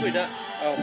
wieder auf.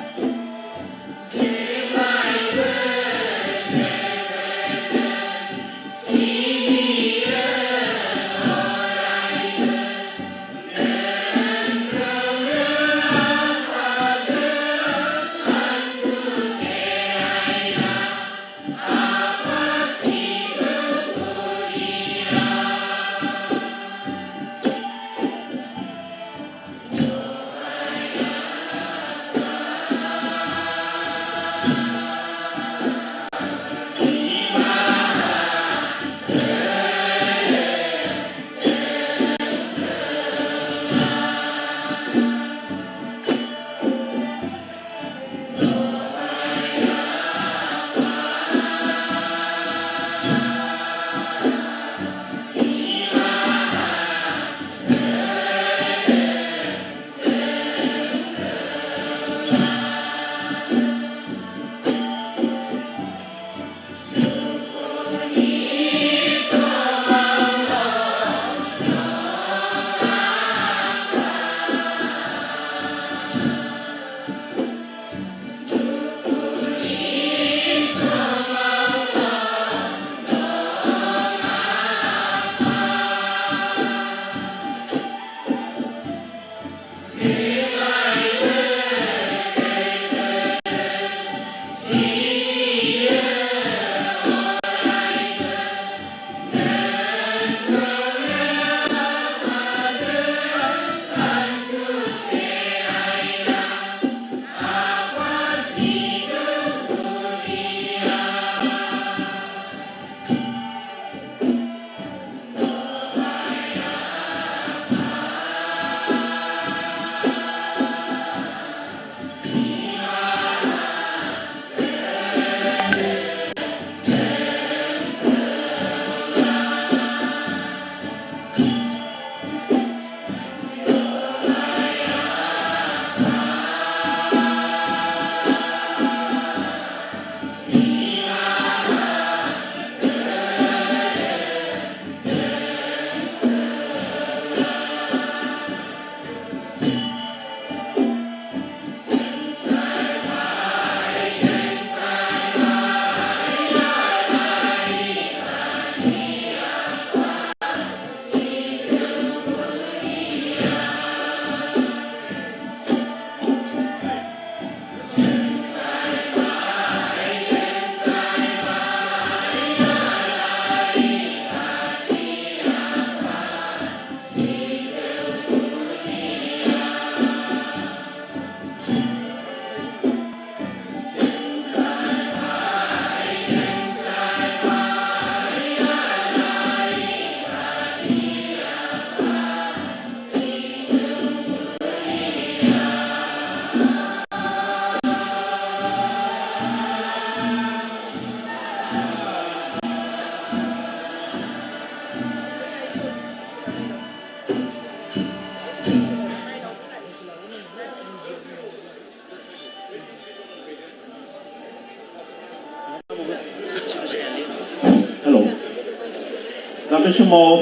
बे समाव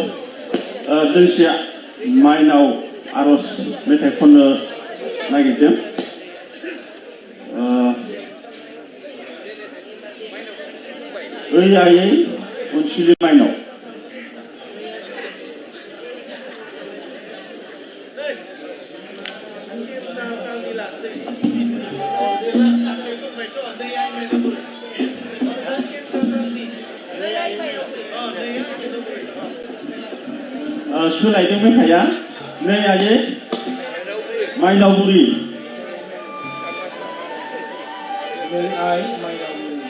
दोंसे माइनाव आरज मेथाइ खननो नागिरदों ओइ आयै अनसुलि माइनाव सोलायदों मेथाइया नै आयै माइनाव बुरि नै आइ माइनाव बुरि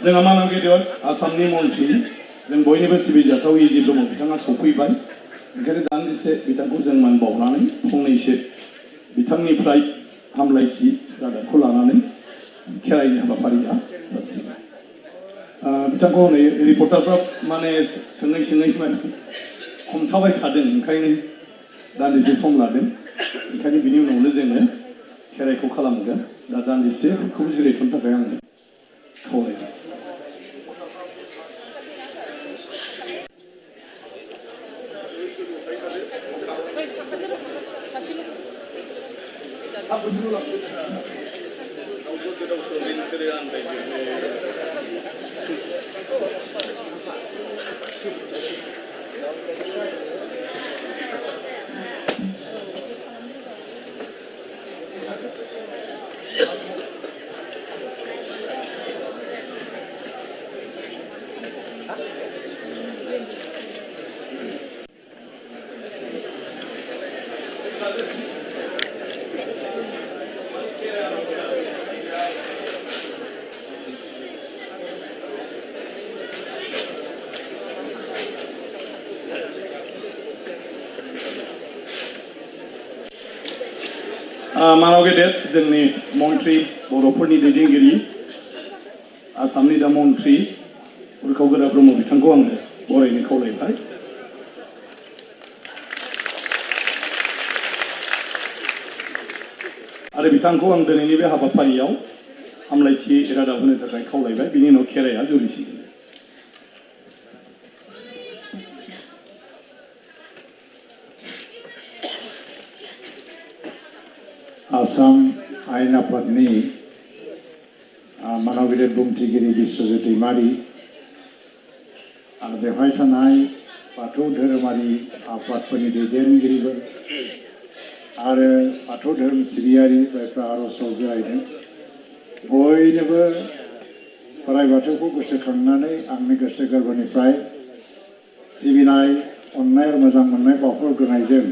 जोंहा मानाव गेदेर आसामनि मन्थ्रि जों बयनिबो सिबिजाथाव इजिप्ट दङ बिथाङा सफैबाय ओंखायनो दान्दिसे बिथांखौ जों मान बावनानै फंनैसो बिथांनिफ्राय हामलायथि रादाबखौ लानानै खेराइनि हाबाफारिया जासिगोन बिथांखौ हनै रिपर्टारफ्रा माने सोङै सोङै माने हमथाबाय थादों ओंखायनो दान्दिसे सम लादों ओंखायनो बिनि उनावनो जोङो खेराइखौ खालामगोन दा दान्दिसे बेखौ जिरायथ'नो थाखाय आङो खावलायबाय मानाव गेदेर जोंनि मन्थ्रि बर'फोरनि दैदेनगिरि आसामनि दा मन्थ्रि उरखाव गोरा ब्रह्म बिथांखौ आङो बरायनो खावलायबाय आरो बिथांखौ आं दिनैनि बे हाबाफारियाव हामलायथि रादाब होनो थाखाय खावलायबाय बिनि उनाव खेराइया जुरिसिगोन आसाम आयेन आफादनि मानाव गेदेर बुंथिगिरि बिश्वजित दैमारि आरो बेवहाय थानाय बाथौ धोरोमारि आफादफोरनि दैदेनगिरिफोर आरो बाथौ धोरोम सिबियारि जायफ्रा आर'जआव जिरायदों बयनोबो बोराइ बाथौखौ गोसोखांनानै आंनि गोसो गोरबोनिफ्राय सिबिनाय अननाय आरो मोजां मोननाय बावहरग्रोनायजों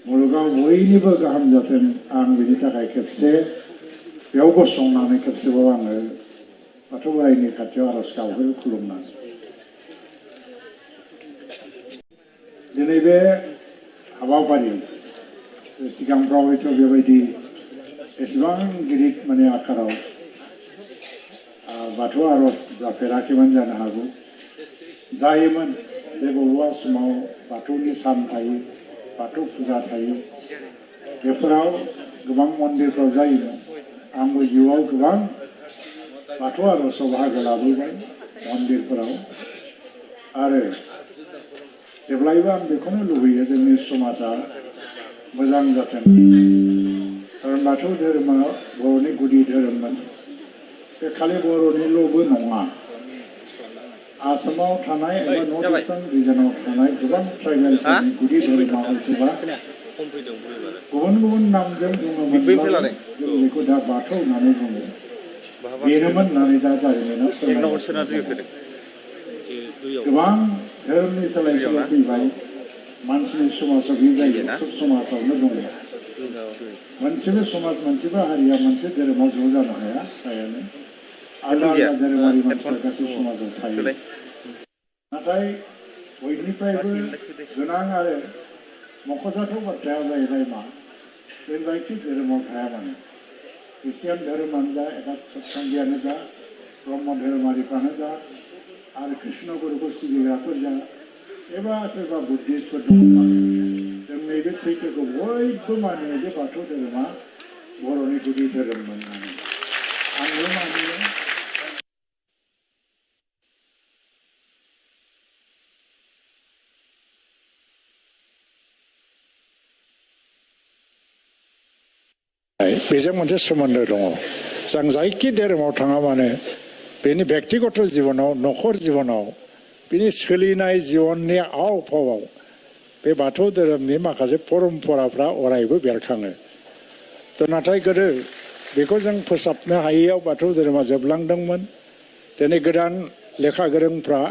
मुलुगाव बयनिबो गाहाम जाथों आं बिनि थाखाय खेबसे बेयाव गसंनानै खेबसेबाव आङो बाथौ बोराइनि खाथियाव आर'ज गाबो खुलुमनानै दिनै बे हाबाफारि सिगांफ्राव हयथ' बेबायदि एसेबां गिदिर माने आकाराव बाथौ आर'ज जाफेराखैमोन जानो हागौ जायोमोन जे बबेबा समाव बाथौनि सान थायो बाथौ फुजा थायो बेफोराव गोबां मन्दिरफ्राव जायोमोन आंबो जिउआव गोबां बाथौ आर'जआव बाहागो लाबोबाय मन्दिरफोराव आरो जेब्लायबो आं बेखौनो लुबैयो जोंनि समाजा मोजां जाथों खारन बाथौ धोरोमा बर'नि गुदि धोरोममोन बे खालि बर'निल'बो नङा आसामाव थानाय एबा नर्थ इस्टार्न रिजनाव थानाय गोबां ट्राइबेलफोरनि गुदि धोरोमा हयतोबा गुबुन गुबुन नामजों बुङोमोनब्ला जों बेखौ दा बाथौ होननानै बुङो बेनोमोन होननानै दा जारिमिनाव गोबां धोरोमनि सोलाय सोल' फैबाय मानसिनि समाजाव बे जायगायाव सब समाजावनो दङ मोनसेबो समाज मोनसेबो हारिया मोनसे धोरोमाव ज' जानो हाया फ्रायानो आलदा आलदा धोरोमारि मानसिफ्रा गासै समाजाव थायो नाथाय बयनिफ्रायबो गोनां आरो मख'जाथाव बाथ्राया जाहैबाय मा जों जायखि धोरोमाव थाया मानो ख्रिस्टियान धोरोमानो जा एबा सतसंगियानो जा ब्रह्म धोरोमारिफ्रानो जा आरो कृष्ण गुरुखौ सिबिग्राफोर जा एबा सोरबा बुद्धिस्टफोर दङबा जों नैबे सैथोखौ बयबो मानियो जे बाथौ धोरोमा बर'नि गुदि धोरोममोन होननानै आंबो मानियो बेजों मोनसे सोमोन्दो दङ जों जायखि धोरोमाव थाङा मानो बेनि बेक्तिगत जिबनाव न'खर जिबनाव बिनि सोलिनाय जिबननि आव फावआव बे बाथौ धोरोमनि माखासे परम्पराफ्रा अरायबो बेरखाङो थ' नाथाय गोदो बेखौ जों फोसाबनो हायैयाव बाथौ धोरोमा जोबलांदोंमोन दिनै गोदान लेखा गोरोंफ्रा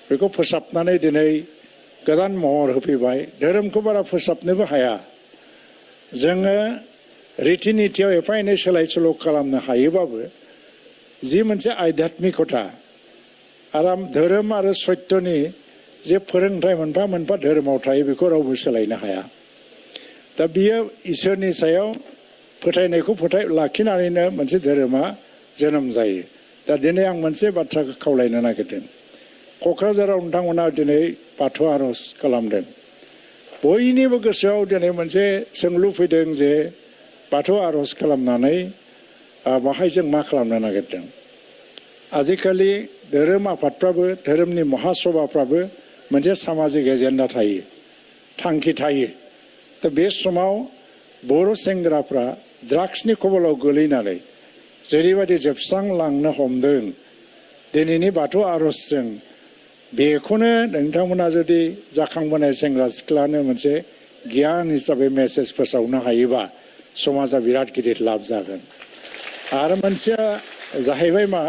बेखौ फोसाबनानै दिनै गोदान महर होफैबाय धोरोमखौ बारा फोसाबनोबो हाया जोङो रीति नीतियाव एफा एनै सोलाय सोल' खालामनो हायोबाबो जि मोनसे आध्यात्मिकता आराम धोरोम आरो सत्यनि जे फोरोंथाय मोनफा मोनफा धोरोमाव थायो बेखौ रावबो सोलायनो हाया दा बियो इसोरनि सायाव फोथायनायखौ लाखिनानैनो मोनसे धोरोमा जोनोम जायो दा दिनै आं मोनसे बाथ्राखौ खावलायनो नागिरदों क'क्राझाराव नोंथांमोना दिनै बाथौ आर'ज खालामदों बयनिबो गोसोआव दिनै मोनसे सोंलु फैदों जे बाथौ आर'ज खालामनानै बाहाय जों मा खालामनो नागिरदों आजिखालि धोरोम आफादफ्राबो धोरोमनि महासभाफ्राबो मोनसे सामाजिक एजेन्डा थायो थांखि थायो दा बे समाव बर' सेंग्राफ्रा ड्राग्सनि खबलाव गोलैनानै जेरैबायदि जोबस्रांलांनो हमदों दिनैनि बाथौ आर'जजों बेखौनो नोंथांमोना जुदि जाखांबोनाय सेंग्रा सिख्लानो मोनसे गियान हिसाबै मेसेज फोसावनो हायोबा समाजा बिराद गिदिर लाब जागोन आरो मोनसेया जाहैबाय मा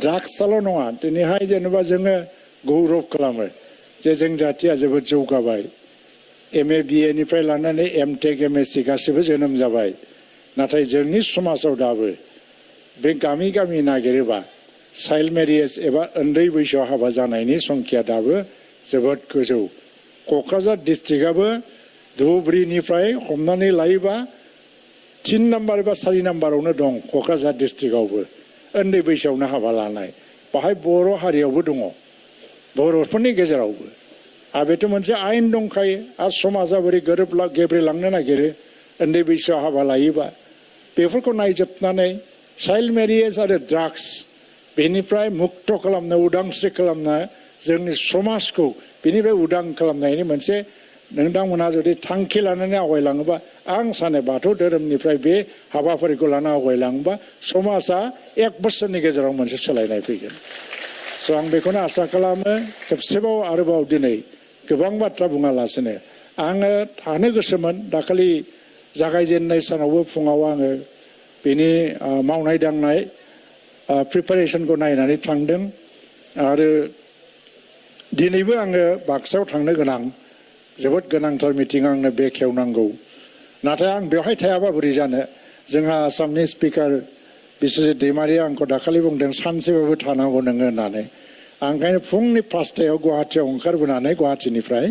ड्राग्सआल' नङा दिनैहाय जेनेबा जोङो गौरब खालामो जे जों जाथिया जोबोद जौगाबाय MA BA निफ्राय लानानै MTech MSc गासिबो जोनोम जाबाय नाथाय जोंनि समाजाव दाबो बे गामि गामि नागिरोबा चाइल्ड मेरिज एबा उन्दै बैसोआव हाबा जानायनि संख्या दाबो जोबोद गोजौ क'क्राझार डिस्ट्रिक्टआबो धुबुरीनिफ्राय हमनानै लायोबा 3 नाम्बार बा 4 नाम्बारावनो दं क'क्राझार डिस्ट्रिक्टआवबो उन्दै बैसोआवनो हाबा लानाय बाहाय बर' हारियावबो दङ बर'फोरनि गेजेरावबो आरो बेथ' मोनसे आयेन दंखायो आरो समाजा बोरै गेब्रेलांनो नागिरो उन्दै बैसोआव हाबा लायोबा बेफोरखौ नायजोबनानै चाइल्ड मेरिज आरो ड्राग्स बेनिफ्राय मुक्त खालामनो उदांस्रि खालामनो जोंनि समाजखौ बेनिफ्राय उदां खालामनायनि मोनसे नोंथांमोनहा जुदि थांखि लानानै आवगायलाङोबा आं सानो बाथौ धोरोमनिफ्राय बे हाबाफारिखौ लाना आवगायलाङोबा समाजा 1 बोसोरनि गेजेराव मोनसे सोलायनाय फैगोन स' आं बेखौनो आसा खालामो खेबसेबाव आरोबाव दिनै गोबां बाथ्रा बुङालासिनो आङो थानो गोसोमोन दाखालि जागायजेननाय सानावबो फुङाव आङो बेनि मावनाय दांनाय प्रिपारेसनखौ नायनानै थांदों आरो दिनैबो आङो बाक्सायाव थांनो गोनां जोबोद गोनांथार मिटिं आंनो बेखेवनांगौ नाथाय आं बेवहाय थायाबा बोरै जानो जोंहा आसामनि स्पिकार बिश्वजित दैमारिया आंखौ दाखालि बुंदों सानसेबाबो थानांगौ नोङो होननानै आं ओंखायनो फुंनि 5टायाव गुवाहाटियाव ओंखारबोनानै गुवाहाटिनिफ्राय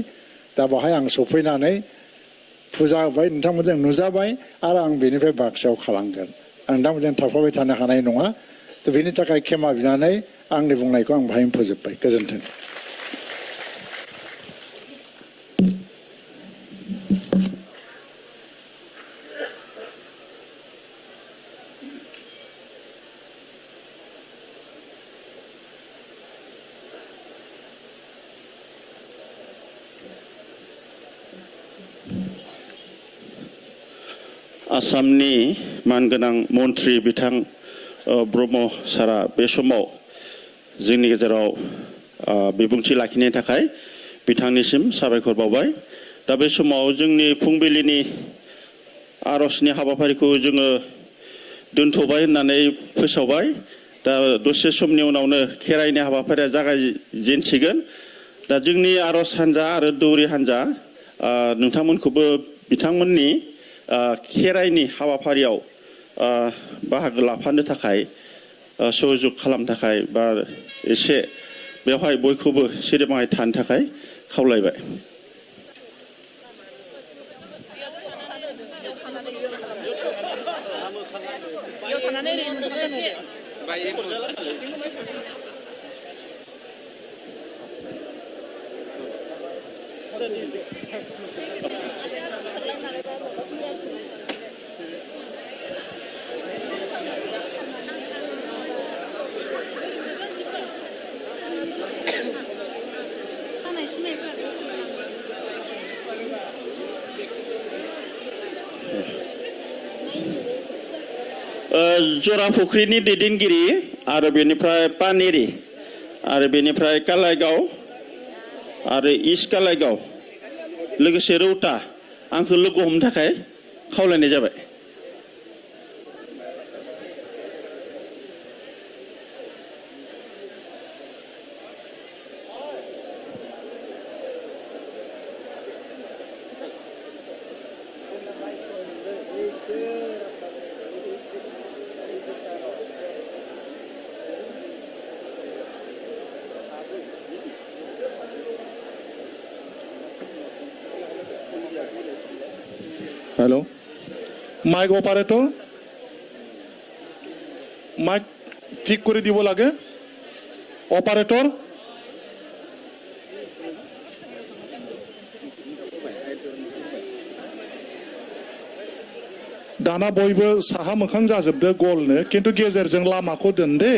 दा बाहाय आं सफैनानै फुजा होबाय नोंथांमोनजों नुजाबाय आरो आं बेनिफ्राय बाक्सायाव खालामगोन आं नोंथांमोनजों थाफाबाय थानो हानाय नङा थ' बेनि थाखाय खेमा बिनानै आंनि बुंनायखौ आं बाहायनो फोजोबबाय गोजोन्थों आसामनि मानगोनां मन्त्रि बिथां ब्रह्म सारा बे समाव जोंनि गेजेराव बिबुंथि लाखिनायनि थाखाय बिथांनिसिम साबायखर बावबाय दा बे समाव जोंनि फुंबिलिनि आर'जनि हाबाफारिखौ जोङो दोनथ'बाय होननानै फोसावबाय दा दसे समनि उनावनो खेराइनि हाबाफारिया जागायजेनसिगोन दा जोंनि आर'ज हान्जा आरो दौरि हान्जा नोंथांमोनखौबो बिथांमोननि खेराइनि हाबाफारियाव बाहागो लाफानो थाखाय सहयोग खालामनो थाखाय बा एसे बेवहाय बयखौबो सिरिमाय थानो थाखाय खावलायबाय जरा फुख्रिनि दैदेनगिरि आरो बेनिफ्राय पानेरि आरो बेनिफ्राय कालाइगाव आरो इस्ट कालाइगाव लोगोसे रौता आंखौ लोगो हमनो थाखाय खावलायनाय जाबाय। Hello. Mic operator. Mic ঠিক করে দিব লাগে operator. दाना बयबो साहा मोखां जाजोबदो गलनो किन्तु गेजेरजों लामाखौ दोन दे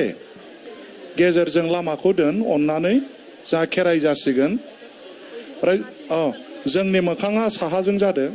गेजेरजों लामाखौ दोन अननानै जा खेराइ जासिगोन ओमफ्राय जोंनि मोखाङा साहाजों जादों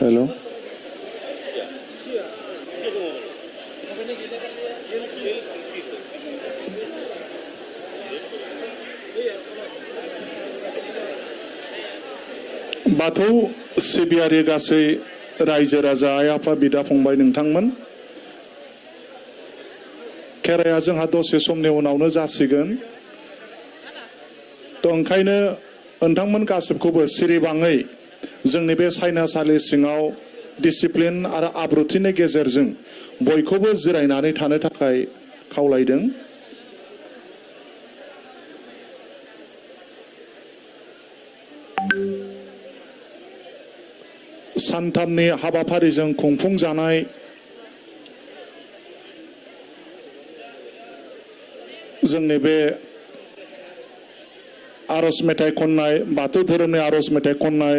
Hello. बाथौ सिबियारि गासै रायजो राजा आइ आफा बिदा फंबाय नोंथांमोन खेराइया जोंहा दसे समनि उनावनो जासिगोन थ' ओंखायनो नोंथांमोन गासिबखौबो सिरिबाङै जोंनि बे सायनासालि सिङाव डिसिप्लिन आरो आब्रुथिनि गेजेरजों बयखौबो जिरायनानै थानो थाखाय खावलायदों सानथामनि हाबाफारिजों खुंफुंजानाय जोंनि बे आरज मेथाइ खननाय बाथौ धोरोमनि आरज मेथाइ खननाय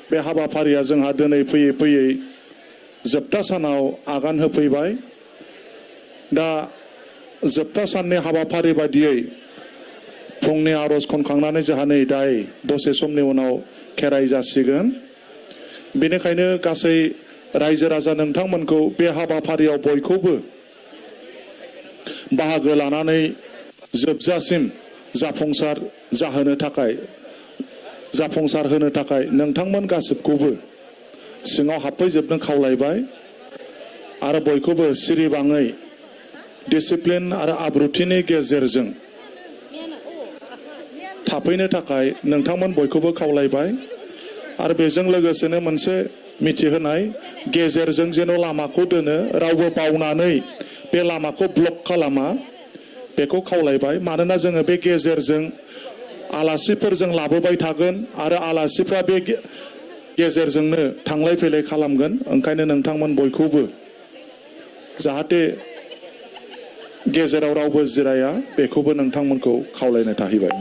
बे हाबाफारिया जोंहा दिनै फैयै फैयै जोबथा सानाव आगान होफैबाय दा जोबथा साननि हाबाफारि बायदियै फुंनि आरज खनखांनानै जोंहा नै दाय दसे समनि उनाव खेराइ जासिगोन बेनिखायनो गासै रायजो राजा नोंथांमोनखौ बे हाबाफारियाव बयखौबो बाहागो लानानै जोबजासिम जाफुंसार होनो थाखाय नोंथांमोन गासिबखौबो सिङाव हाबफैजोबनो खावलायबाय आरो बयखौबो सिरिबाङै डिसिप्लिन आरो आब्रुथिनि गेजेरजों थाफैनो थाखाय नोंथांमोन बयखौबो खावलायबाय आरो बेजों लोगोसेनो मोनसे मिथिहोनाय गेजेरजों जेन' लामाखौ दोनो रावबो बावनानै बे लामाखौ ब्लक खालामा बेखौ खावलायबाय मानोना जोङो बे गेजेरजों आलासिफोरजों लाबोबाय थागोन आरो आलासिफ्रा बे गेजेरजोंनो थांलाय फैलाय खालामगोन ओंखायनो नोंथांमोन बयखौबो जाहाथे गेजेराव रावबो जिराया बेखौबो नोंथांमोनखौ खावलायनाय थाहैबाय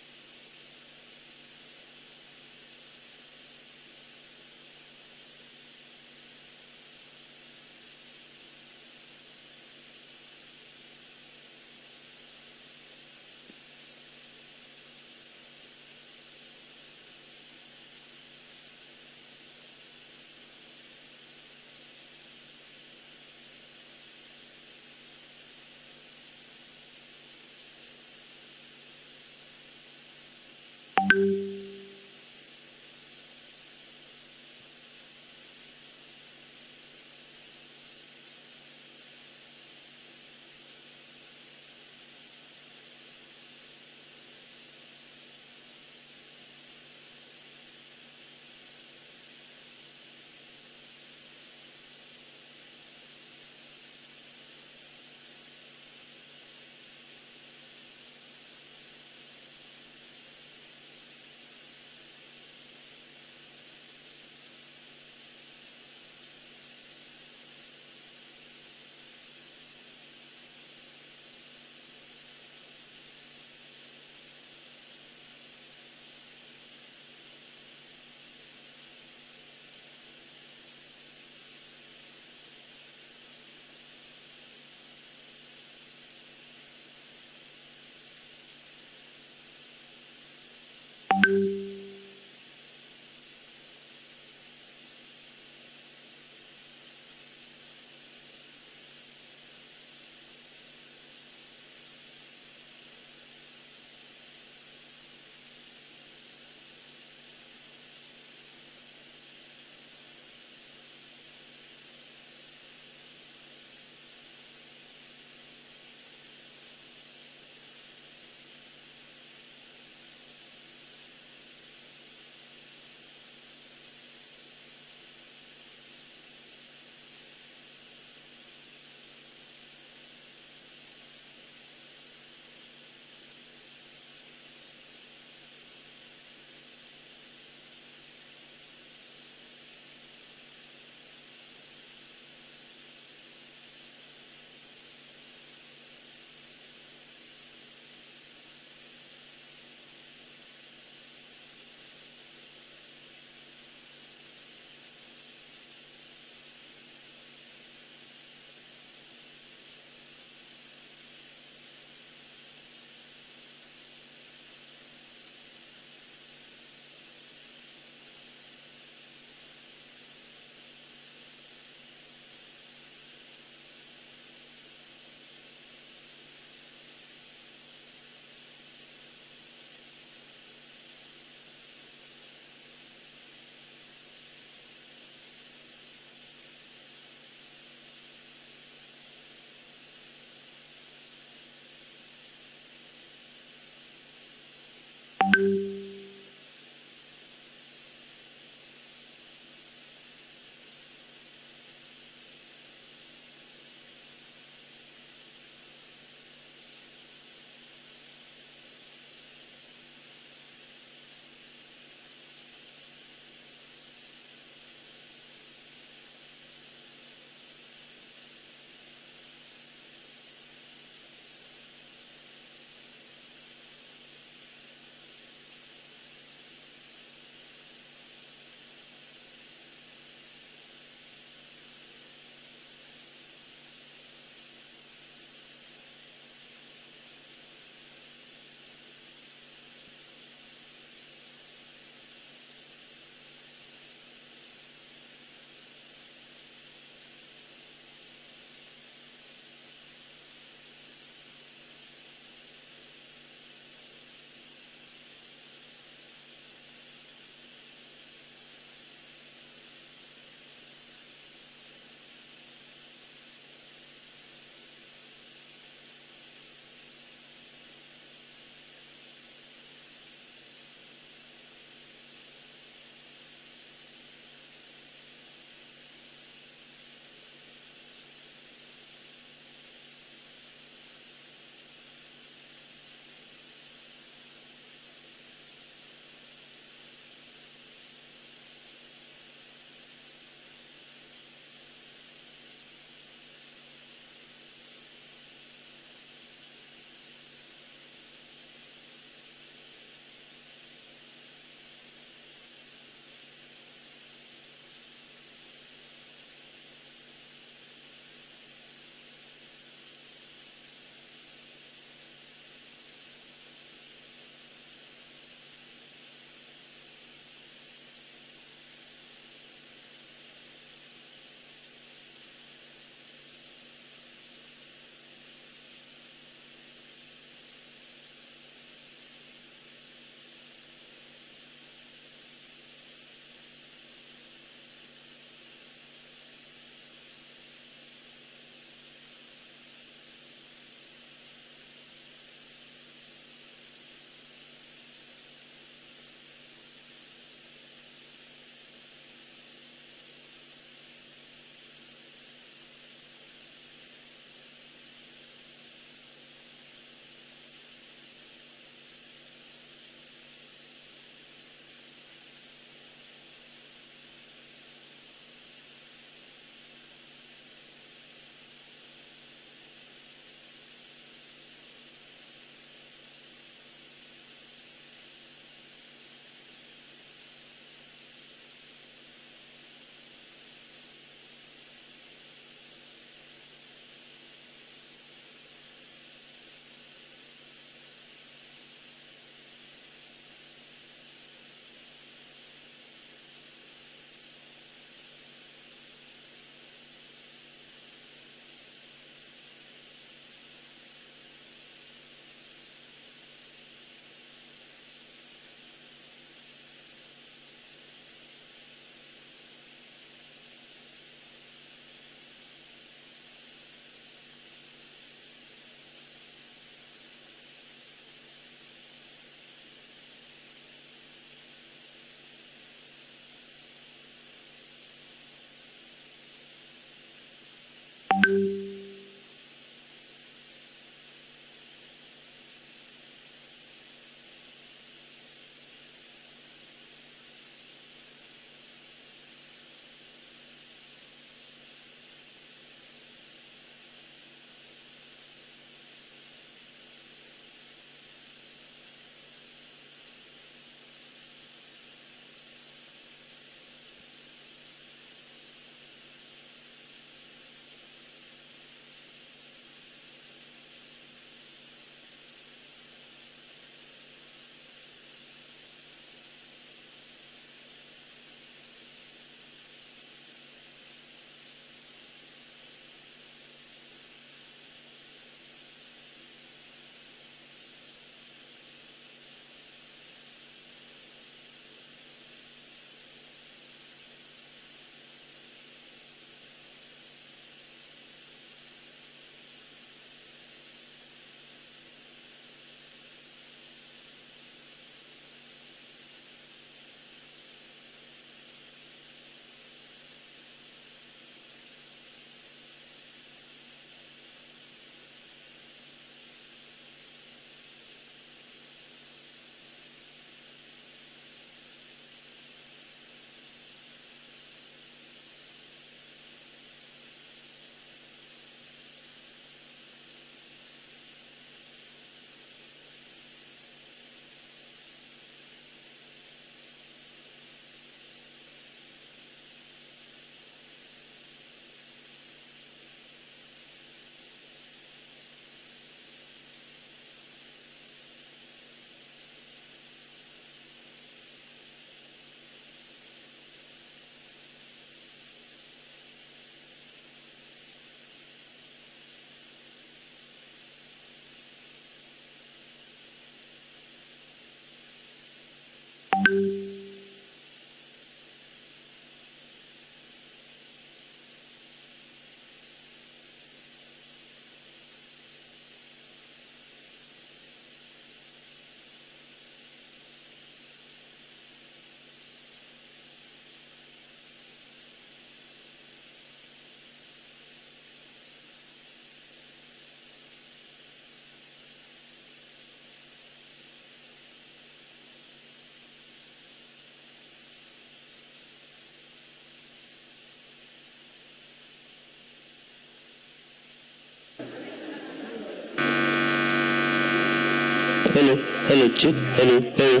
hello, hello, check, hello, hello.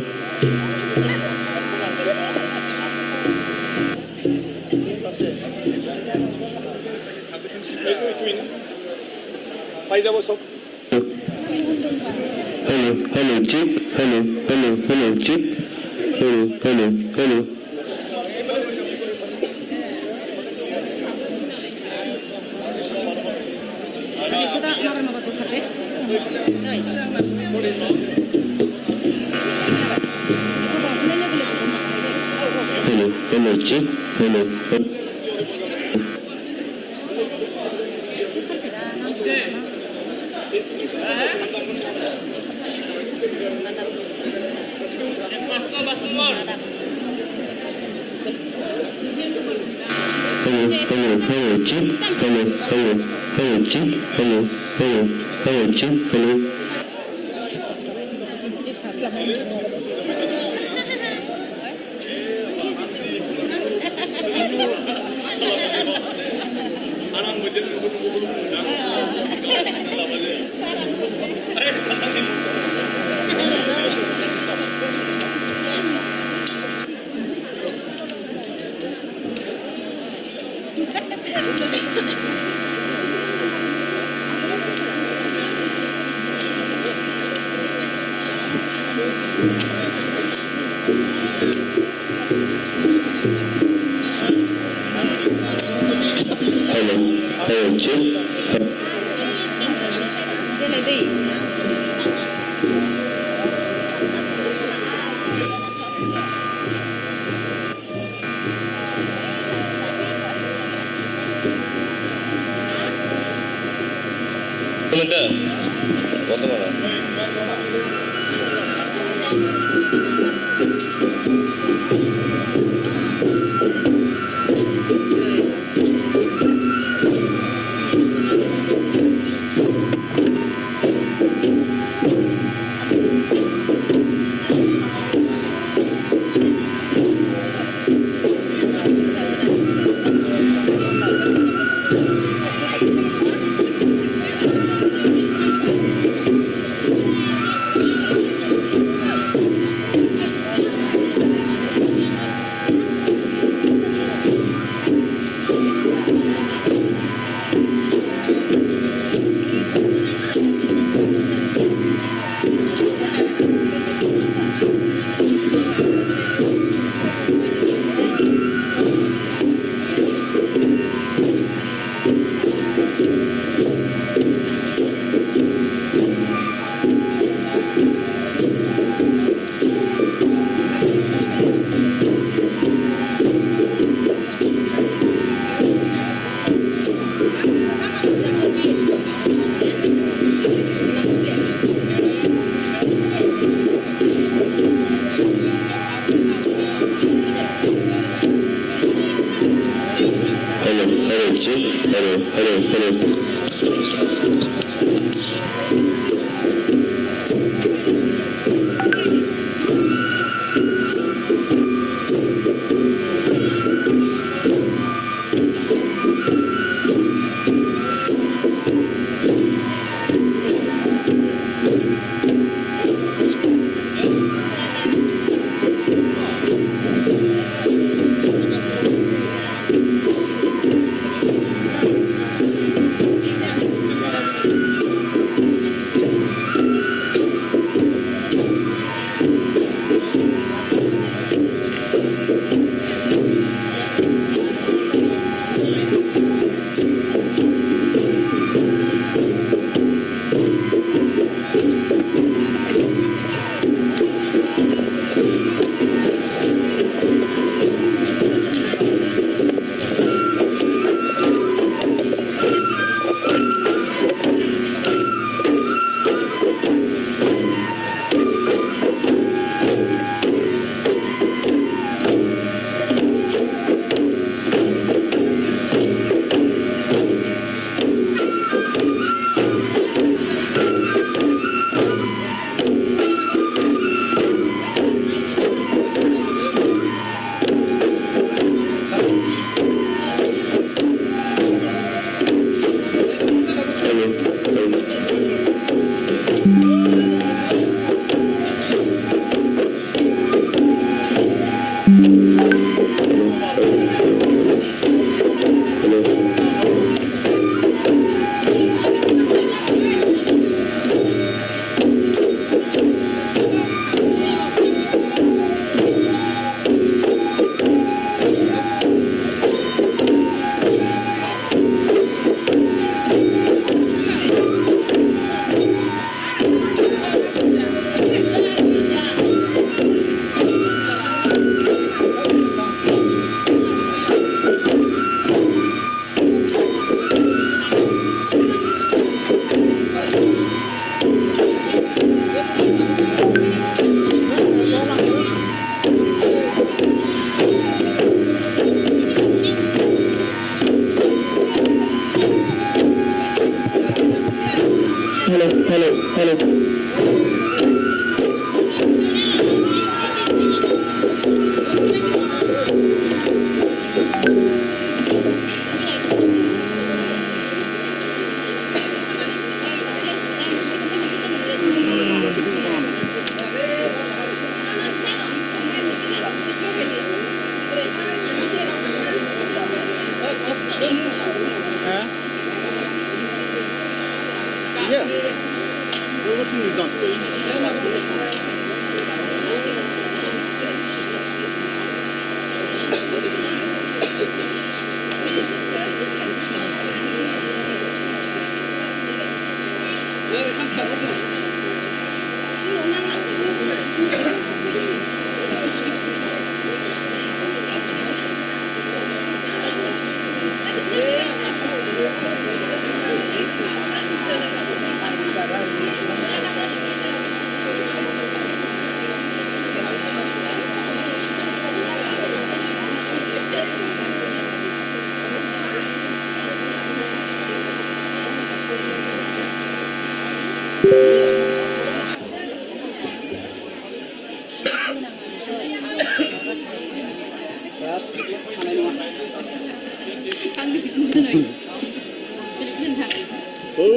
Hello, hello, check, hello, hello, hello, check, hello, hello, hello. Hello, hello, check, hello, hello. Hello, hello, hello, check, hello, hello, hello, check, hello, hello, hello, check, hello. Hello, hello, check.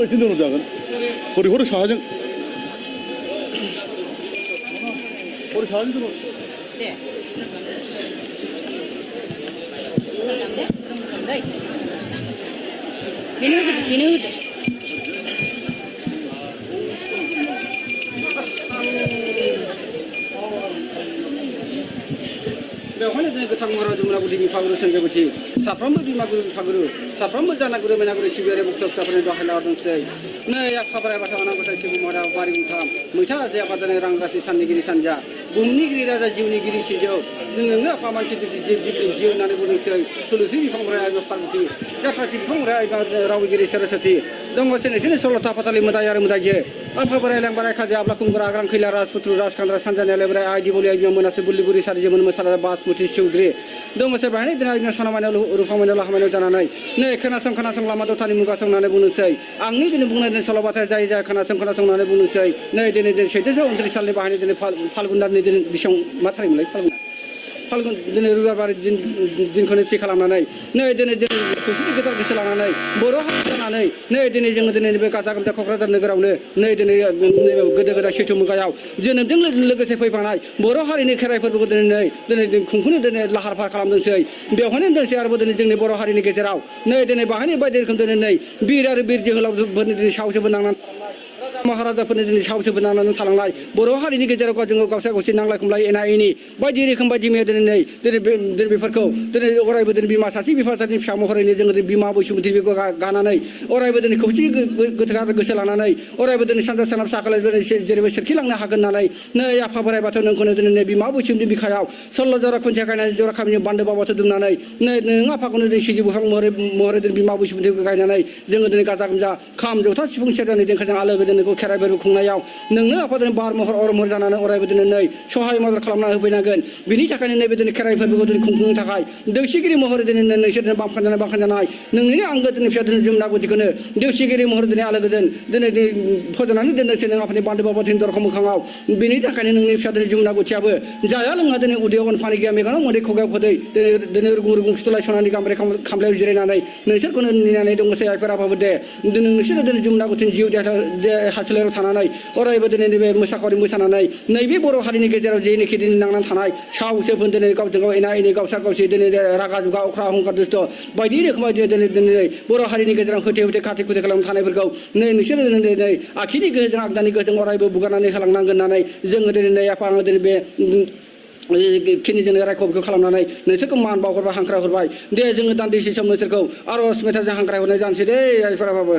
신동으로 작은 허리 사정 허리 사정 좀 네. 비누 बेवहायनो गोथां महराव जुमुना गुदि बिफागुरु संजय गुदि साफ्रोमबो बिमागुरु बिफागुरु साफ्रोमबो जानागुरु मेनागुरु सिबियारि मुक्त फिसाफोरनि दहाय लावदोंसै नै आफा बोराइ बाथौ अनां गसाइ शिव महराव बारि मुथाम मैथा आजै आफादानि रांगासि साननिगिरि सानजा बुहुमनि गिरि राजा जिउनि गिरि सिजौ नोंनो आफा मानसि जिब जिबनि जिउ होननानै बुंदोंसै थुलुसि बिफां बोराइ आइबा पार्बती जाथ्रासि बिफां बोराइ आइबा रावगिरि सरस्वती दङ दिनैसिम सल'था फाथालि मोदाय आरो मोदायजो आफा बोराइ लेंबाराय खाजि आब्ला खुंगुर आग्रां खैला राजपुत्र राजखान्द्रा सानजानायालाय बोराइ आइ दिबलि आइबिया मोनासै बुल्लिगुरि सारिजोमोन मोसारा बासमुथि सिउद्रि दङसै बाहायनाय दिनै आइबिया सनामानियाव रुफामानियाव लाहामानियाव जानानै नै खोनासं लामा दथानि मुगा संनानै बुंनोसै आंनि दिनै बुंनाय दिनै सल'बाथाया जाय जाय खोनासं होननानै बुंनोसै नै दिनै 1729 सालनि बाहायनाय दिनै फाल्गुन दाननि दिनै बेसेबां मा थारिखमोनलाय फाल्गुन दिनै रबिबार दिनखौनो थि खालामनानै नै दिनै खौसेथि गोथार गोसो लानानै बर' हारि जानानै नै दिनै जोङो दिनै बे गाजा गोमजा क'क्राझार नोगोरावनो नै दिनै गोदो गोदाय सैथो मुगायाव जोनोमजों लोगोसे फैफानाय बर' हारिनि खेराइ फोरबोखौ दिनै खुंफुंनो दिनै लाहार फाहार खालामदोंसै बेवहायनो होनदोंसै आरोबाव दिनै जोंनि बर' हारिनि गेजेराव नै दिनै बाहायनो बायदि रोखोम दिनै बिर आरो बिर जोहोलावफोरनि दिनै साहसबो नांनानै महाराजाफोरनि दिनै साहसबो नांनानै थालांनाय बर' हारिनि गेजेराव गावजों गाव खौसे नांलाय खमलाय एना एनि बायदि रोखोम बायदि मैया दिनै बेफोरखौ दिनै अरायबो दिनै बिमा सासे बिफा सासे फिसा महरैनो जोङो बिमा बैसोमुथि बेखौ गानानै अरायबो दिनै खौसे गोथार गोसो लानानै अरायबो दिनै सानजा सोनाब साखालाय जेरैबो सोरखिलांनो हागोन होननानै नै आफा बोराइ बाथौ नोंखौनो दिनै बिमा बैसोमुथि बिखायाव सल्ल' जरा खुन्थिया गायनानै जरा खामिनि बान्दो बाबाथो दुमनानै नै नों आफाखौनो दिनै सिजौ बिफां महरै दिनै बिमा बैसोमुथिखौ गायनानै जोङो दिनै गाजा गोमजा खाम जथा सिफुं सेरजानि देंखोजों आलो गोजोनखौ खेराइ फोरबो खुंनायाव नोंनो आफादों बार महर अर महर जानानै अरायबो दिनै नै सहाय मदद खालामना होफैनांगोन बिनि थाखायनो नैबे दिनै खेराइ फोरबोखौ दिनै खुंफुंनो थाखाय देवसिगिरि महरै दिनै नोंसोर दिनै बांखांजानाय नोंनिनो आंगो दिनै फिसा दिनै जुमना गुदिखौनो देवसिगिरि महरै दिनै आलो गोजोन दिनै फज'नानै दोनदोंसै नों आफानि बान्दो बाबा दिनै दरखं मोखाङाव बिनि थाखायनो नोंनि फिसा दिनै जुमना गुथियाबो जाया लोङा दिनै उदैयाव अनफानि गैया मेगनाव मोदै खुगायाव खोदै दिनै रुगुं फिथुलाय सनानि गामबारि खामलायाव जिरायनानै नोंसोरखौनो नेनानै दंसै आइफोर आफाबो दे नोंसोरो दिनै जुमना गुथिनि जिउ हासिलायाव थानानै अरायबो दिनै नैबे मोसाखावरि मोसानानै नैबे बर' हारिनि गेजेराव जेनोखि दिनै नांनानै थानाय सावसोफोर दिनै गावजों गाव एना एनि गावसा गावसि दिनै रागा जुगा अख्रा अहंखार दुस्त बायदि रोखोमै दिनै बर' हारिनि गेजेराव होथे खाथे खुथे खालामनानै थानायफोरखौ नै नोंसोरो दिनै आखिनि गोहोजों आगदानि गोहोजों अरायबो बुगारनानै होलांनांगोन होननानै जोङो दिनै आफा आङो दिनै बे खिनिजों रायख'फोरखौ खालामनानै नोंसोरखौ मान बावहरबाय हांख्राय हरबाय दे जोङो दान्दिसे सम नोंसोरखौ आर'ज मेथाइजों हांख्राय हरनाय जानोसै दे आइफोराबाबो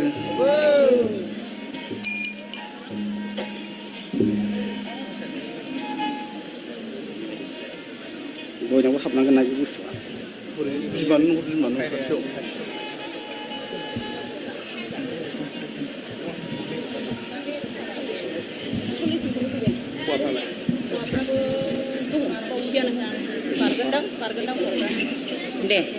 बयनावबो हाबनांगोन ना बे बुस्थुआ बिमानो खाथियाव 네.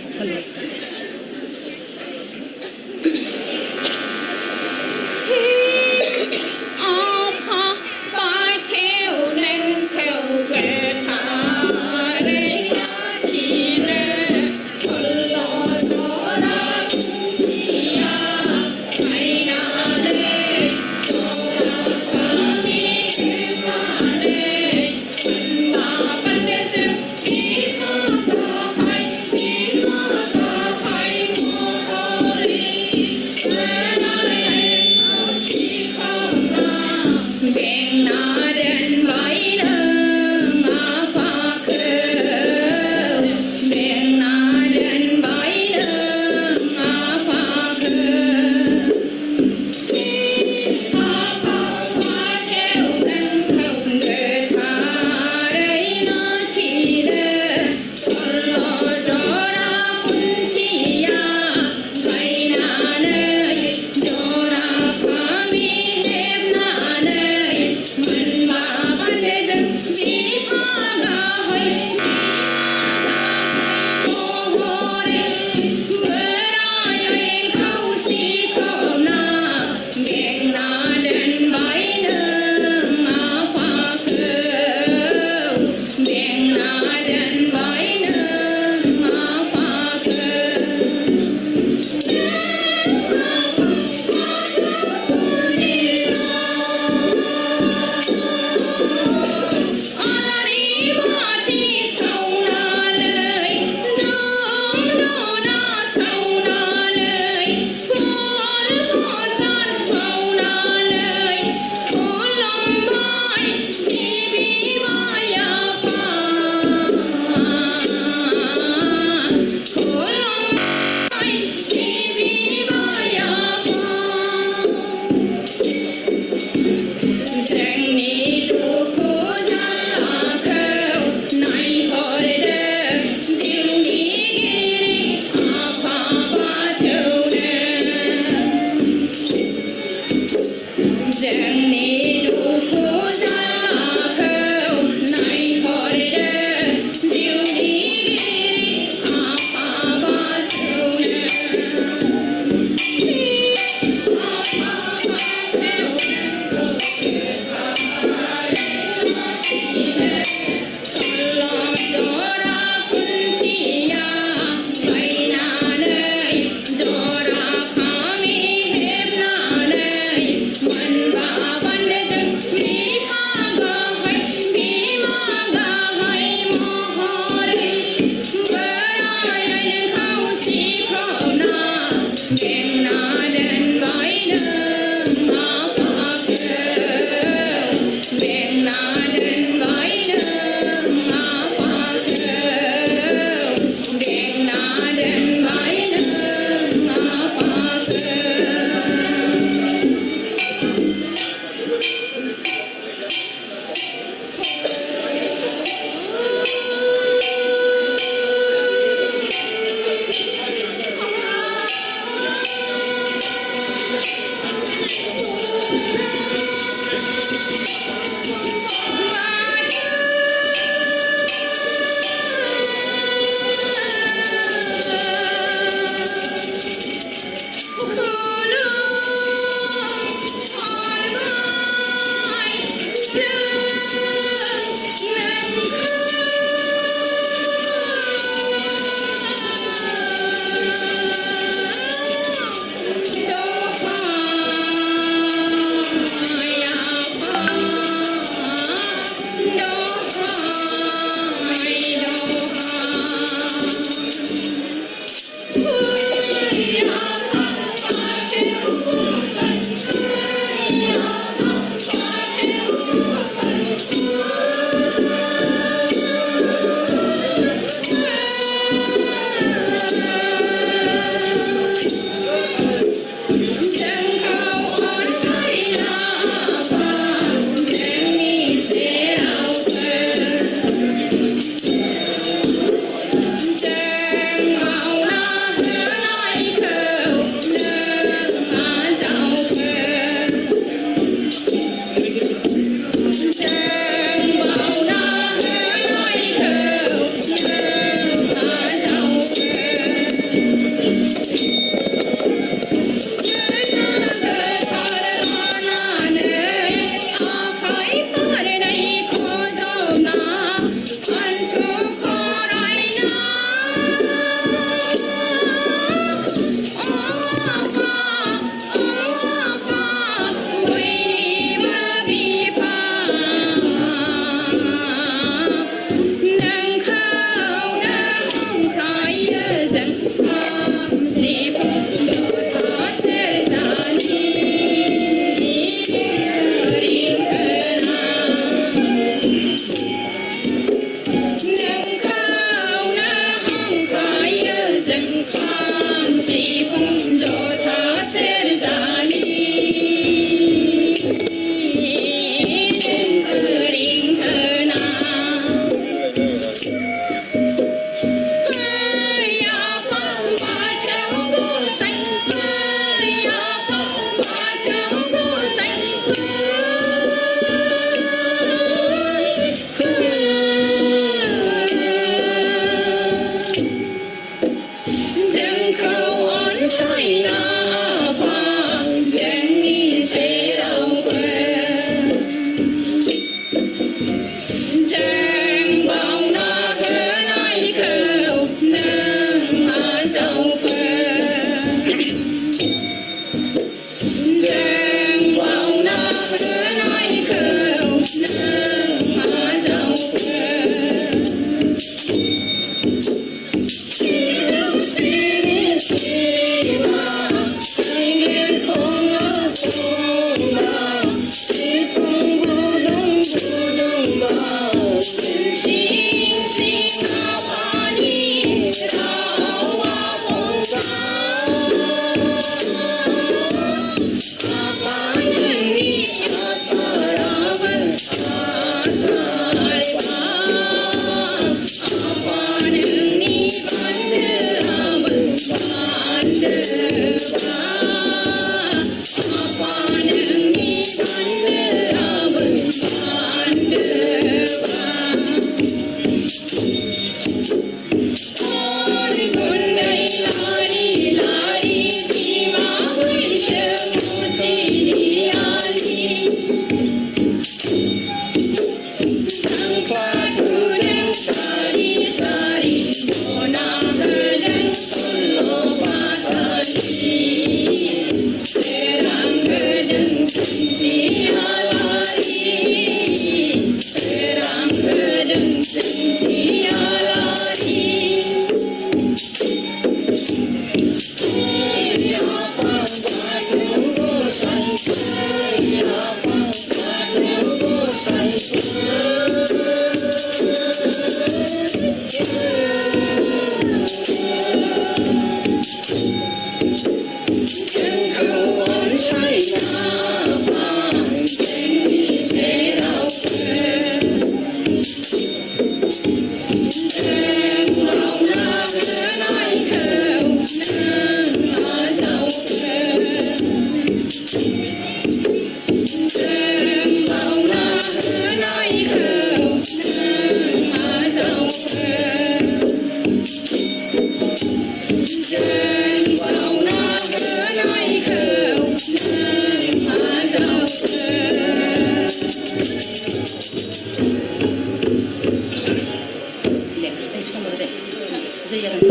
Hãy subscribe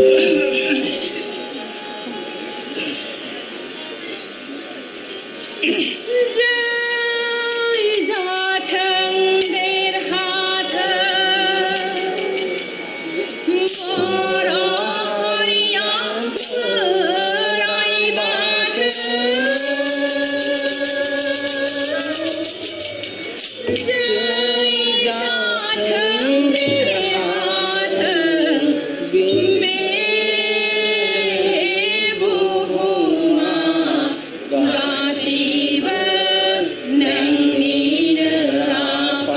cho kênh Ghiền Mì Gõ để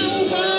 không bỏ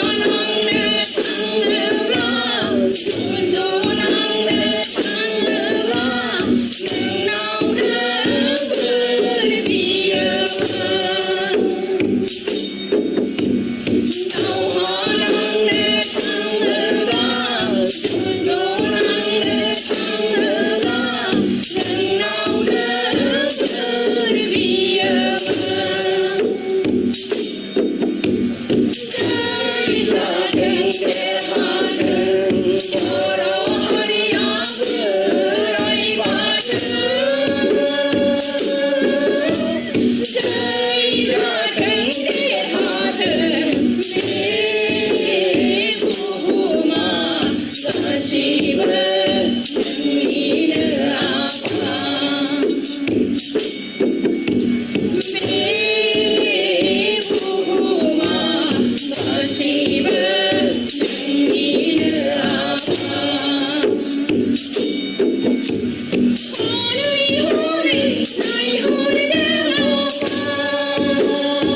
lỡ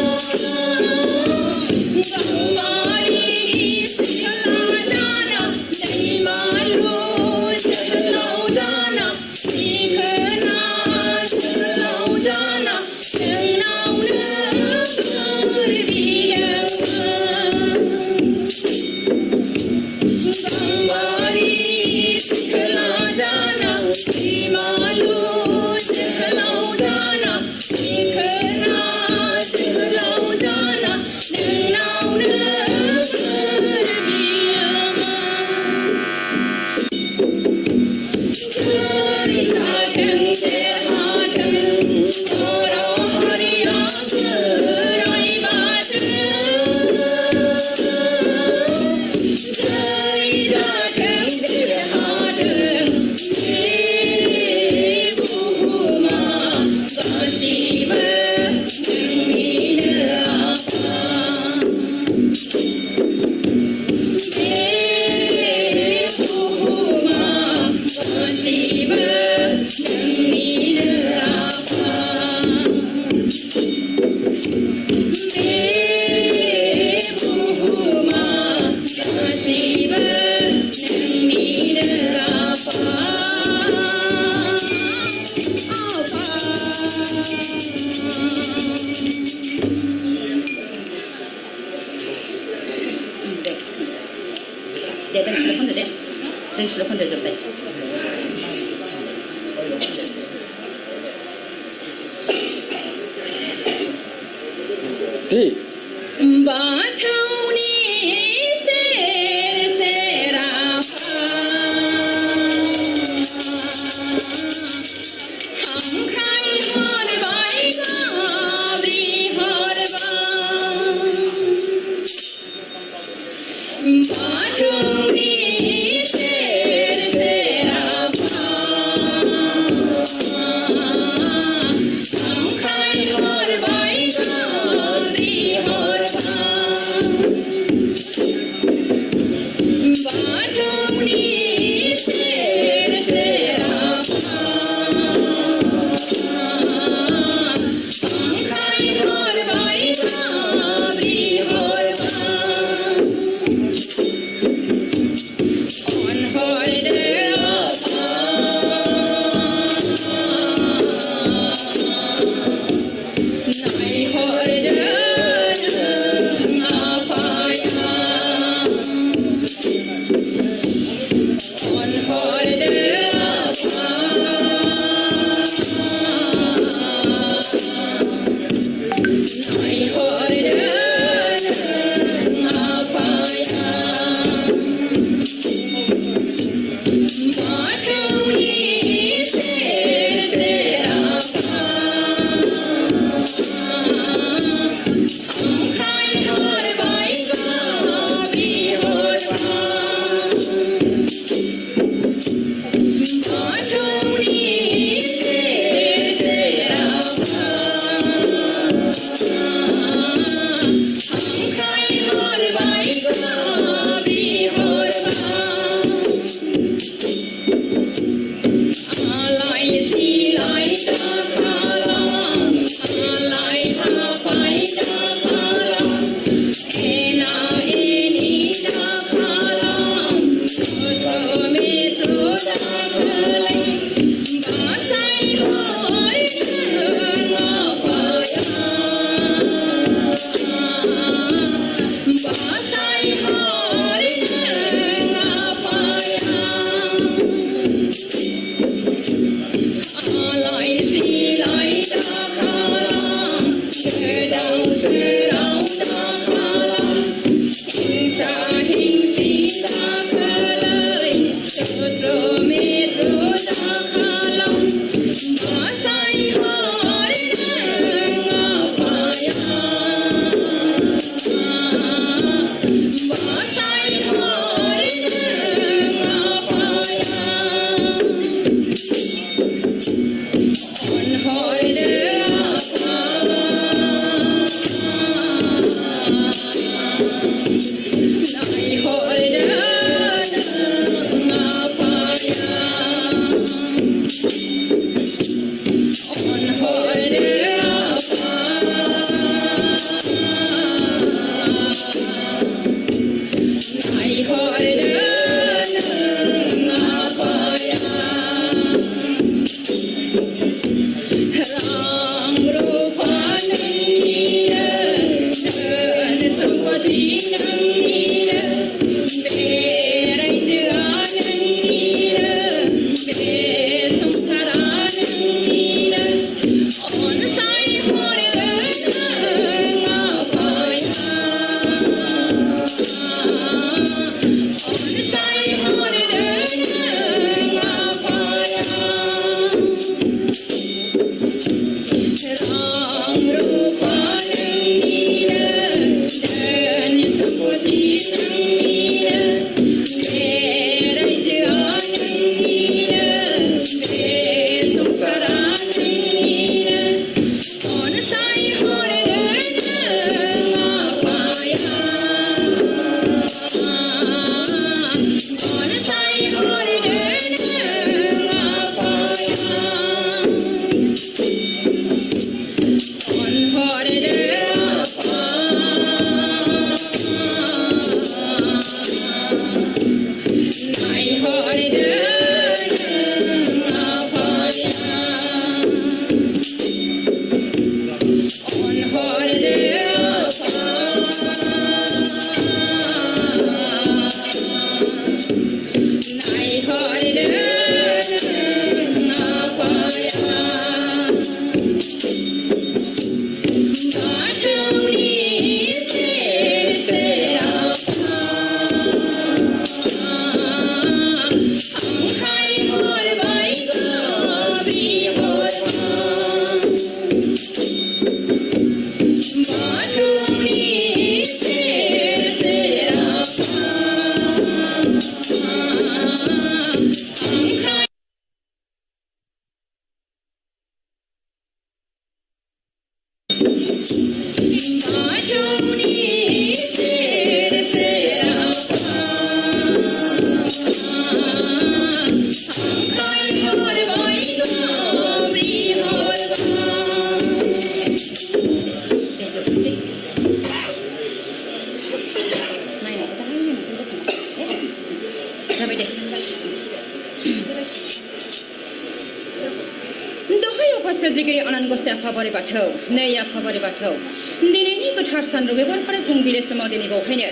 Sajigiri anangosi afabari batho, nei afabari batho. Dineni gothar san rubebor pare fungbile समाव दिनै बावहायनो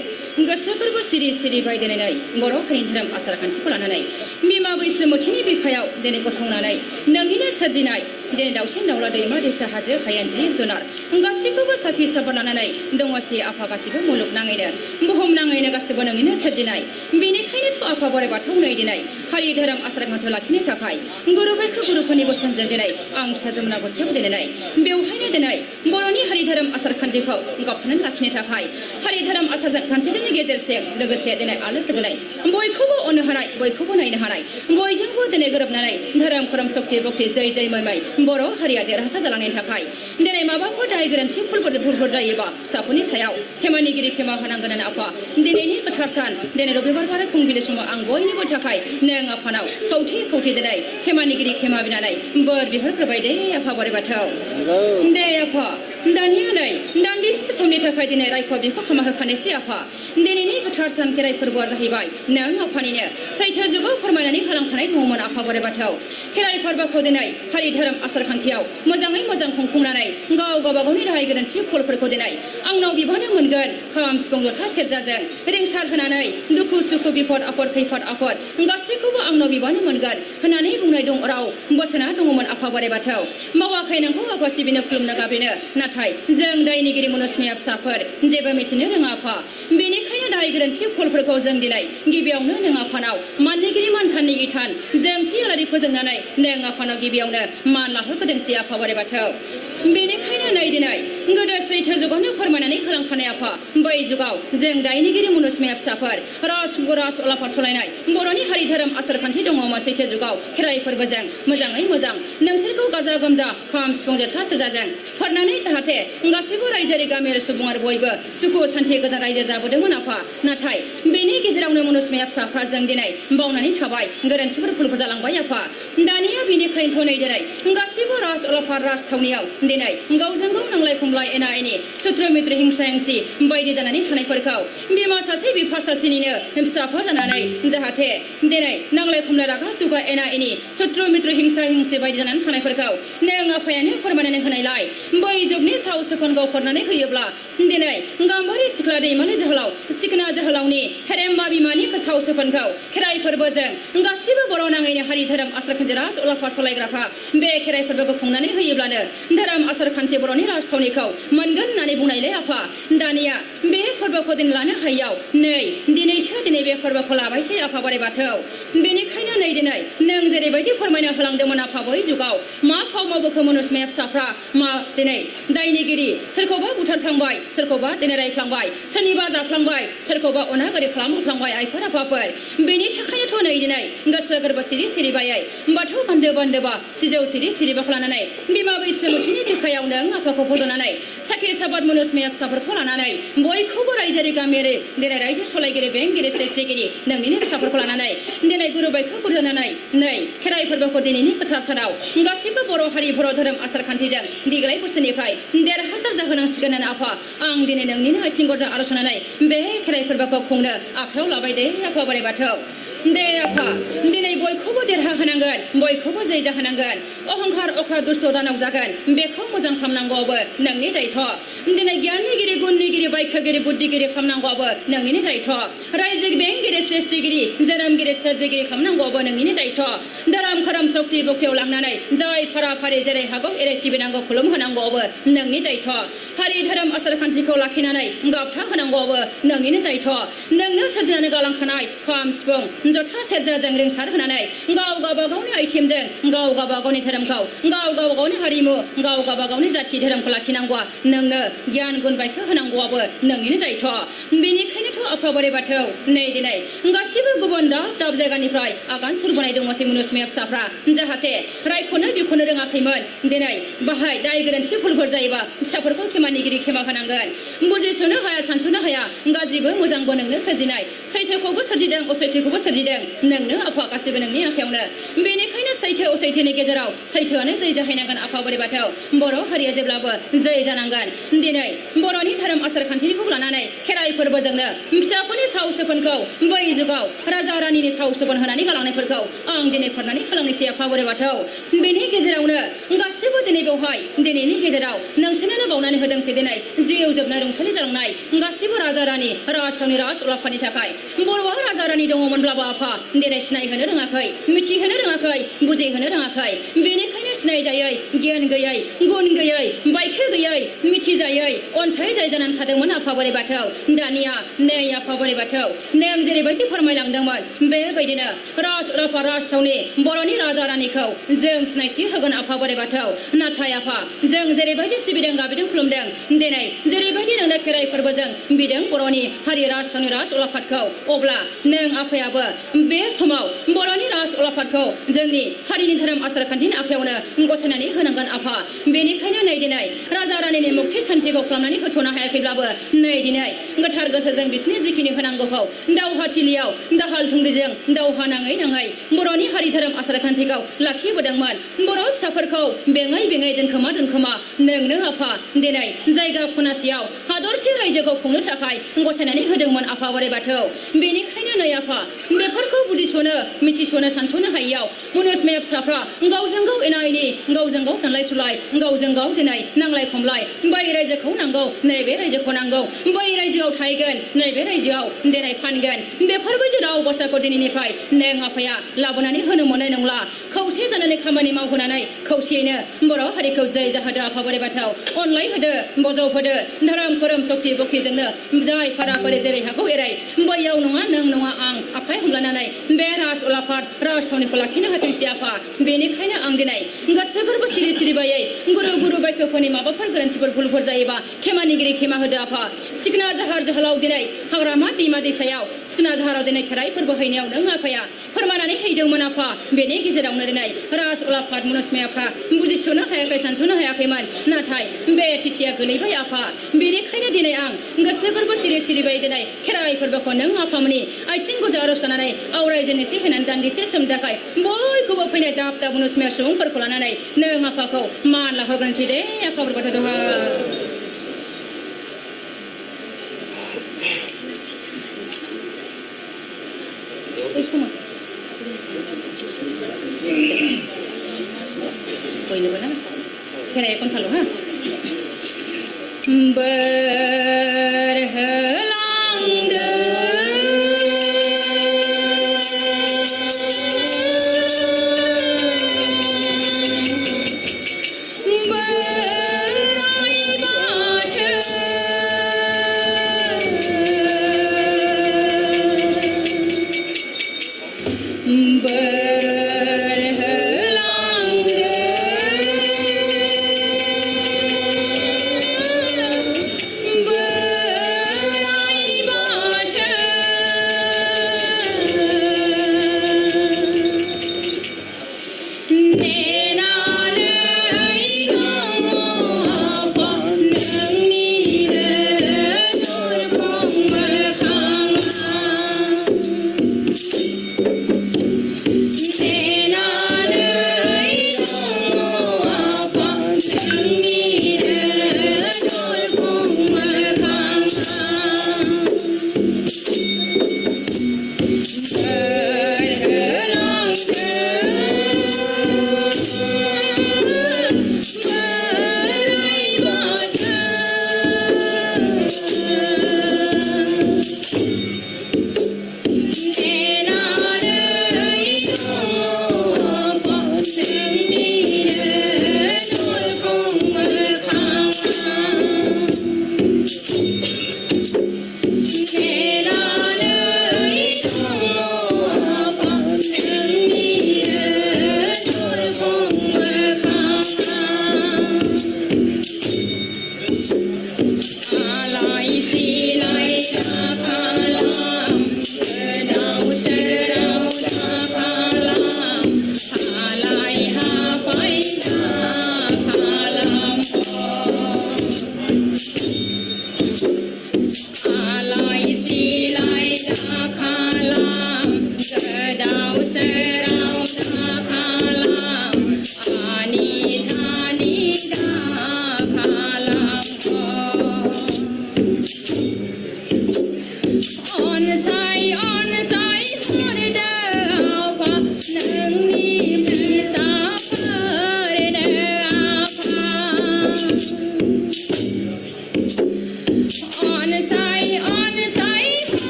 गोसोफोरबो सिरि सिरि बायदेनानै बर' हारिनि धोरोम आसार खान्थिखौ लानानै बिमा बैसो मोथिनि बिखायाव दिनै गसंनानै नोंनिनो सोरजिनाय दिनै दाउसिन दाउला दैमा दैसा हाजो हायेन जिब जुनार गासैखौबो साखि साबोर लानानै दङसि आफा गासिबो मुलुगनाङैनो बुहुमनाङैनो गासिबो नोंनिनो सोरजिनाय बेनिखायनोथ' आफा बोराइ बाथौ नै दिनै हारि धोरोम आसार खान्थि लाखिनो थाखाय गुरुबायखौ गुरुफोरनि बोसोनजों दिनै आं फिसाजोमोना गरसेबो दिनै बेवहायनो दिनै बर'नि हारि धोरोम आसार खान्थिखौ गाबथानानै लाखिनो थाखाय हारि धोरोम आसार खान्थिजोंनि गेजेरजों लोगोसे दिनै आलो गोजोनै बयखौबो अननो हानाय बयखौबो नायनो हानाय बयजोंबो दिनै गोरोबनानै धोरोम खोरोम सक्ति भक्ति जै जै मै बर' हारिया देरहासार जालांनायनि थाखाय दिनै माबाफोर दाय गोरोन्थि भुलफोर जायोबा फिसाफोरनि सायाव खेमानिगिरि खेमा होनांगोन होननानै आफा दिनैनि गोथार सान दिनै रबिबार बाराय फुंबिलि समाव आं बयनिबो थाखाय नों आफानाव खौथि दिनै खेमानिगिरि खेमा बिनानै बोर बिहरग्रोबाय दे आफा बोराइ बाथौ दे आफा दानियानै दान्दिसे समनि थाखाय दिनै रायख' बिखौ खामा होखानायसै आफा दिनैनि गोथार सान खेराइ फोरबोआ जाहैबाय नों आफानिनो सैथो जुगाव फोरमायनानै होलांखानाय दङमोन आफा बोराइ बाथौ खेराइ फोरबोखौ दिनै हारि धोरोम आसार खान्थियाव मोजाङै मोजां खुंफुंनानै गावबा गावनि दाय गोरोन्थि फलफोरखौ दिनै आंनाव बिबानो मोनगोन खाम सिफुं जथा सेरजाजों रिंसार होनानै दुखु सुखु बिपद आफद खैफोद आफद गासैखौबो आंनाव बिबानो मोनगोन होननानै बुंनाय दं राव बोसोना दङमोन आफा बोराइ बाथौ मावाखै नोंखौ आफा सिबिनो खुलुमनो गाब्रिनो नाथाय जों दायनिगिरि मुनुसमिया फिसाफोर जेबो मिथिनो रोङा आफा बेनिखायनो दाय गोरोन्थि फलफोरखौ जों दिनै गिबियावनो नों आफानाव माननिगिरि मानथाननि गिथान जोंथि आलारि फोजोंनानै नों आफानाव गिबियावनो मान लाहरग्रोदोंसै आफा बोराइ बाथौ बेनिखायनो नै दिनै गोदो सैथो जुगावनो फोरमायनानै होलांखानाय आफा बै जुगाव जों दायनिगिरि मुनुसमिया फिसाफोर राज अलाफाद सलायनाय बर'नि हारि धोरोम आसार खान्थि दङमोन सैथो जुगाव खेराइ फोरबोजों मोजाङै मोजां नोंसोरखौ गाजा गोमजा खाम सिफुं जथा सेरजाजों फोरनानै जाहाथे गासैबो रायजोआरि गामियारि सुबुं आरो बयबो सुखु सान्थि गोजोन रायजो जाबोदोंमोन आफा नाथाय बेनि गेजेरावनो मुनुसमिया फिसाफ्रा जों दिनै बावनानै थाबाय गोरोन्थिफोर भुलफोर जालांबाय आफा दानिया बेनिखायनोथ' नै दिनै गासैबो राज अलाफाद राजथावनियाव दिनै गावजों गाव नांलाय खमलाय खमलाय एना एनि सुथ्रु मित्र हिंसा हिंसि बायदि जानानै थानायफोरखौ बिमा सासे बिफा सासेनिनो फिसाफोर जानानै जाहाथे दिनै नांलाय खमलाय रागा जुगा एना एनि सुथ्रु मित्र हिंसा हिंसि बायदि जानानै थानायफोरखौ नों आफायानो फोरमायनानै होनायलाय बै जुगनि साव सफन गावफोरनानै होयोब्ला दिनै गाम्बारि सिख्ला दैमालि जोहोलाव सिखना जोहोलावनि हेरेम्बा बिमानि साव सफनखौ खेराइ फोरबोजों गासिबो बर' नाङैनो हारि धोरोम आसारखान्थि राज उलाफाद सलायग्राफ्रा बे खेराइ फोरबोखौ खुंनानै होयोब्लानो धोरोम आसारखान्थि बर'नि राजथावनिखौ मोनगोन होननानै बुंनायलै आफा दानिया बे फोरबोखौ दिन लानो हायैयाव दिनैसो बे फोरबोखौ लाबायसै आफा बोराइ बाथौ बेनिखायनो दिनै नों जेरैबायदि फोरमायना होलांदोंमोन आफा बै जुगाव मा फाव मावबोखो मनुस्माया फिसाफ्रा मा दिनै दायनिगिरि सोरखौबा बुथारफ्लांबाय सोरखौबा दिनै रायफ्लांबाय सोरनिबा जाफ्लांबाय सोरखौबा अनागारि खालामहोफ्लांबाय आइफोर आफाफोर बेनि थाखायनोथ' दिनै गोसो गोरबो सिरि सिरिबायै बाथौ बान्दो बान्दोबा सिजौ सिरि सिरिबाखौ लानानै बिमा बैसोमुथिनि बिखायाव नों आफाखौ फज'नानै साखि साबाद मनुस्माया फिसाफोरखौ लानानै बयखौबो रायजोआरि गामियारि दिनै रायजो सलायगिरि बेंगिरि स्रेष्टिगिरि नोंनिनो फिसाफोरखौ लानानै दिनै गुरु बायखौ बुरजानानै खेराइ फोरबोखौ दिनैनि गोथार सानाव गासिबो बर' हारि बर' धोरोम आसारखान्थिजों देग्लाय बोसोरनिफ्राय 1,500 जाहोनांसिगोन होननानै आफा आं दिनै नोंनिनो आथिं गरजा आर'ज होनानै बे खेराइ फोरबोखौ खुंनो आखायाव लाबाय दे आफा बोराइ बाथौ दे आफा दिनै बयखौबो देरहा होनांगोन बयखौबो जै जाहोनांगोन अहंकार अख्रा दुष्ट दानव जागोन बेखौ मोजां खालामनांगौआबो नोंनि दायथ' दिनै गियाननिगिरि गुणनिगिरि बायखोगिरि बुद्धिगिरि खालामनांगौआबो नोंनिनो दायथ' रायजो बेंगिरि श्रेष्टिगिरि जोनोमगिरि सोरजिगिरि खालामनांगौआबो नोंनिनो दायथ' धोरोम खोरोम सक्ति बक्तियाव लांनानै जाय फारा फारि जेरै हागौ एरै सिबिनांगौ खुलुमहोनांगौआबो नोंनि दायथ' हारि धोरोम आसारखान्थिखौ लाखिनानै गाबथा होनांगौआबो नोंनिनो दायथ' नोंनो सोरजिनानै गालांखानाय खाम सिफुं जथा सेरजाजों रिंसार होनानै गाव गावबागावनि आइटेमजों गाव गावबागावनि धोरोमखौ गाव गावबागावनि हारिमु गाव गावबागावनि जाथि धोरोमखौ लाखिनांगौआ नोंनो गियान गुन बायखो होनांगौआबो नोंनिनो दायथ' बेनिखायनोथ' आफा बोराइ बाथौ दिनै गासिबो गुबुन दाब दाब जायगानिफ्राय आगान सुरबोनाय दङसै मनुस्माया फिसाफ्रा जाहाथे रायख'नो बिख'नो रोङाखैमोन दिनै बाहाय दाय गोरोन्थि भुलफोर जायोबा फिसाफोरखौ खेमानिगिरि खेमा होनांगोन बुजिस'नो हाया सानस'नो हाया गाज्रिबो मोजांबो नोंनो सोरजिनाय सैथोखौबो सोरजिदों असैथोखौबो सोरजिदों नोंनो आफा गासिबो नोंनि आखायावनो बेनिखायनो सैथो असैथोनि गेजेराव सैथोआनो जै जाहैनांगोन आफा बोराइ बाथौ बर' हारिया जेब्लाबो जै जानांगोन दिनै बर'नि धोरोम आसारखान्थिखौ लानानै खेराइ फोरबोजोंनो फिसाफोरनि साव सोफोनखौ बै जुगाव राजा रानिनि साव सोफोन होनानै गालांनायफोरखौ आं दिनै फोरनानै होलांनोसै आफा बोराइ बाथौ बेनि गेजेरावनो गासिबो दिनै बेवहाय दिनैनि गेजेराव नोंसोरनो बावनानै होदोंसै दिनै जिउ जोबनो रुंसारि जालांनाय गासिबो राजा रानि राजथावनि राज उलाफादनि थाखाय बर'आ राजा रानि दङमोनब्लाबो आफा दिनै सिनायहोनो रोङाखै मिथिहोनो रोङाखै बुजिहोनो रोङाखै बेनिखायनो सिनायजायै गियान गैयै गुन गैयै बायखो गैयै मिथिजायै अनसायजायै जानानै थादोंमोन आफा बोराइ बाथौ दानिया आफा बोराइ बाथौ नों जेरैबायदि फोरमायलांदोंमोन बेबायदिनो राज उलाफा राजथावनि बर'नि राजा रानिखौ जों सिनायथि होगोन आफा बोराइ बाथौ नाथाय आफा जों जेरैबायदि सिबिदों गाबिदों खुलुमदों दिनै जेरैबायदि नोंनो खेराइ फोरबोजों बिदों बर'नि हारि राजथावनि राज उलाफादखौ अब्ला नों आफायाबो बे समाव बर'नि राज उलाफादखौ जोंनि हारिनि धोरोम आसारखान्थिनि आखायावनो गथायनानै होनांगोन आफा बेनिखायनो दिनै राजा रानिनि मुक्ति सान्थिखौ खालामनानै होथ'नो हायाखैब्लाबो दिनै गोथार गोसोजों बिसिनि जिखिनि होनांगौखौ दावहाथिलियाव दाहाल थुंग्रिजों दावहा नाङै नाङै बर'नि हारि धोरोम आसारखान्थिखौ लाखिबोदोंमोन बर' फिसाफोरखौ बेङै बेङै दोनखोमा नोंनो आफा दिनै जायगा खनासेयाव हादरसे रायजोखौ खुंनो थाखाय गथायनानै होदोंमोन आफा बोराइ बाथौ बेनिखायनो आफा बेफोरखौ बुजिस'नो मिथिस'नो सानस'नो हायैयाव मनुस्माया फिसाफ्रा गावजों गाव एना एनि गावजों गाव दानलाय सुलाय गावजों गाव दिनै नांलाय खमलाय बै रायजोखौ नांगौ नैबे रायजोखौ नांगौ बै रायजोआव थाहैगोन नैबे रायजोआव दिनै फानगोन बेफोरबायदि राव भाषाखौ दिनैनिफ्राय नों आफाया लाबोनानै होनो मोननाय नंला खौसे जानानै खामानि मावहोनानै खौसेयैनो बर' हारिखौ जै जाहोदो आफा बोराइ बाथौ अनलाय होदो बजौ होदो धोरोम खोरोम सक्ति बक्तिजोंनो जाय फारा फारि जेरै हागौ एरै बैयाव नङा नों नङा आं आखाइ हमलायनानै बे राज उलाफाद राजथावनिखौ लाखिनो हाथोंसै आफा बेनिखायनो आं दिनै गोसो गोरबो सिरि सिरिबायै गुरु बायखोफोरनि माबाफोर गोरोन्थिफोर भुलफोर जायोबा खेमानिगिरि खेमा होदो आफा सिखना जाहार जोहोलाव दिनै हाग्रामा दैमा दैसायाव सिखना जाहाराव दिनै खेराइ फोरबो हैनायाव नों आफाया फोरमायनानै हैदोंमोन आफा बेनि गेजेरावनो दिनै राज उलाफाद मनुस्मायाफ्रा बुजिस'नो हायाखै सानस'नो हायाखैमोन नाथाय बे थिथिया गोलैबाय आफा बेनिखायनो दिनै आं गोसो गोरबो सिरि सिरिबाय दिनै खेराइ फोरबोखौ नों आफामोननि आथिं गुरजा आर'ज गानानै आवरायजेननोसै होनानै दान्दिसे समनि थाखाय बयखौबो फैनाय दाब दाब मनुस्माया सुबुंफोरखौ लानानै नों आफाखौ मान लाहरग्रोनोसै दे आफा बोराइ बाथौ दावहा खेराइ खनखाल' हा बोरहोलांदो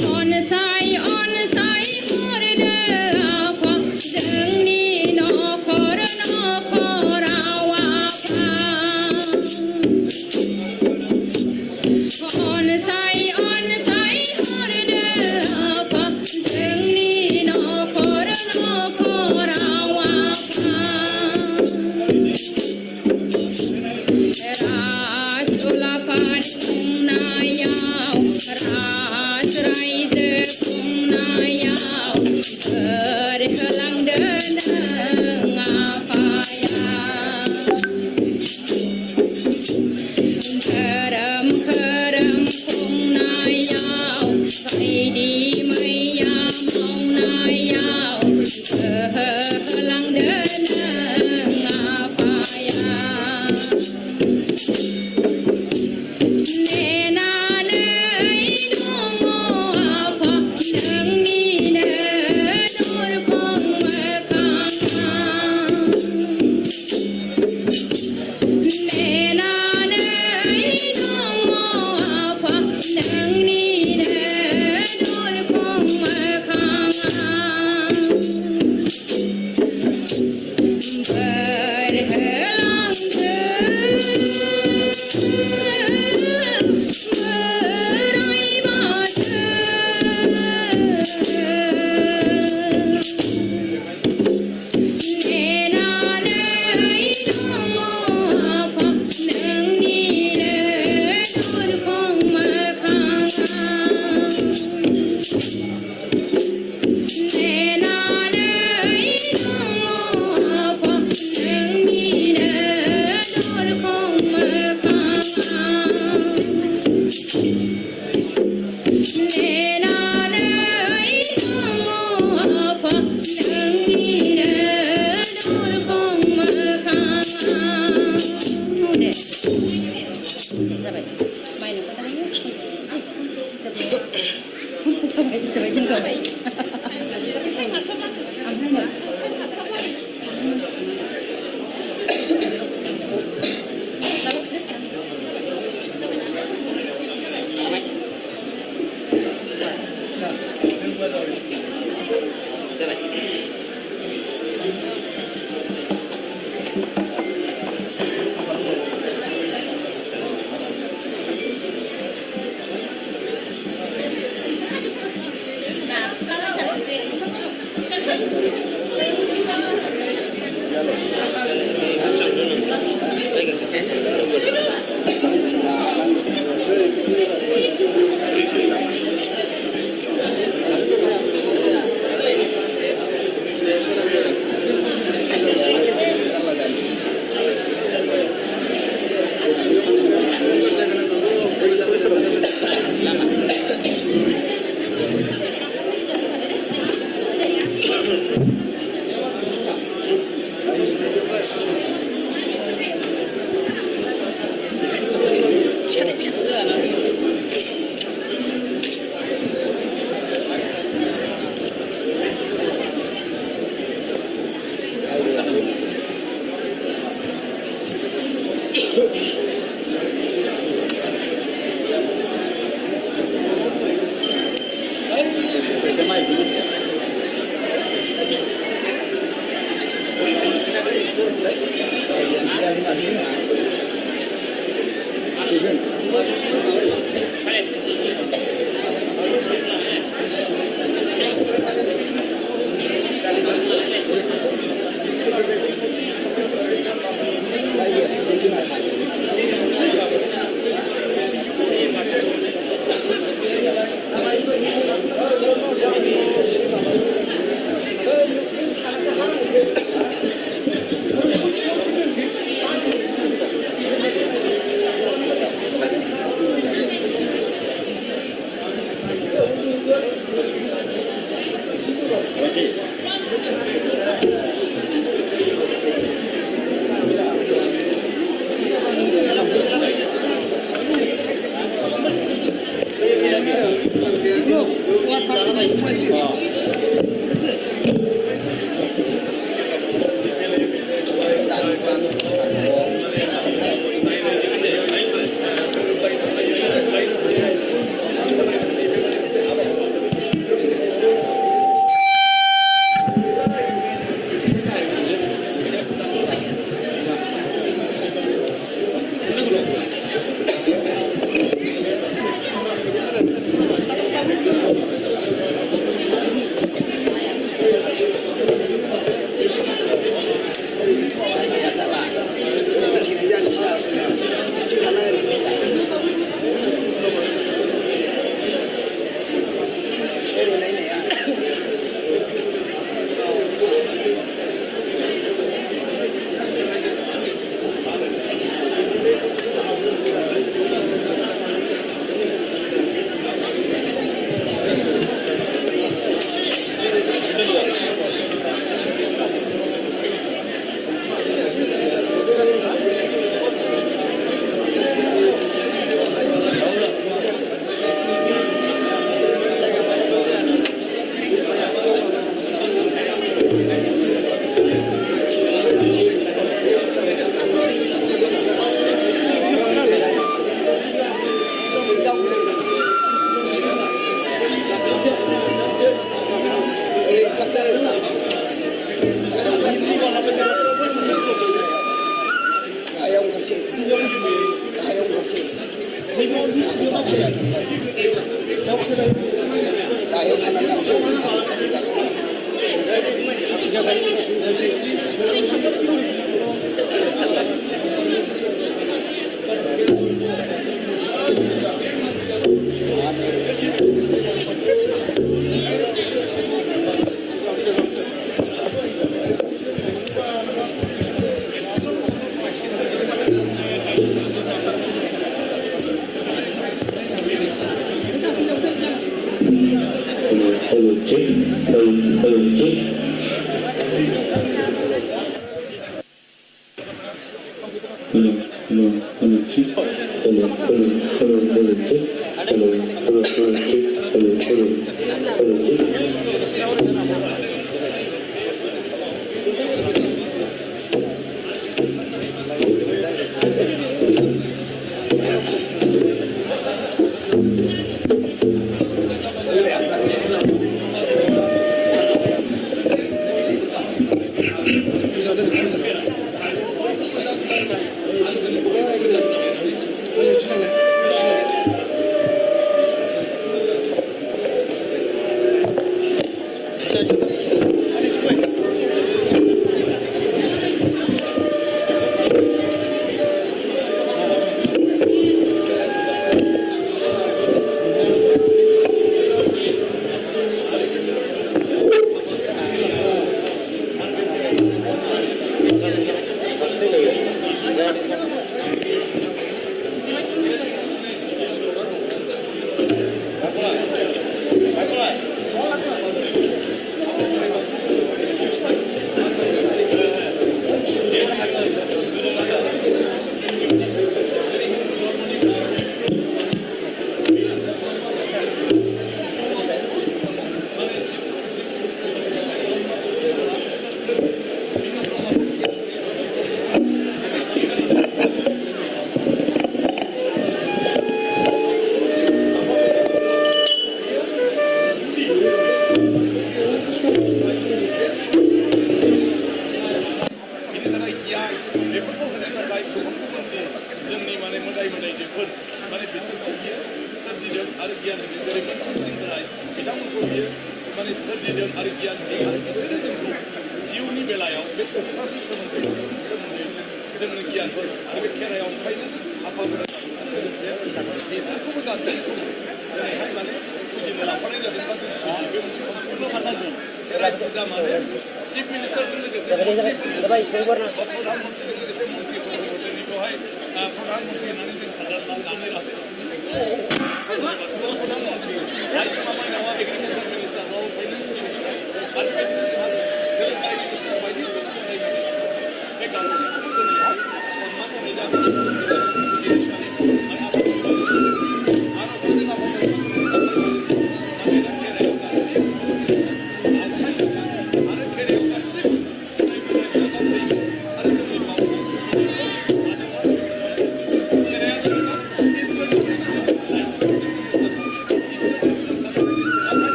On the side, for the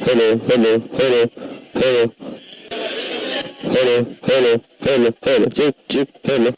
Hello, hello, hello, hello. Hello, hello, hello, hello. Check, check, hello.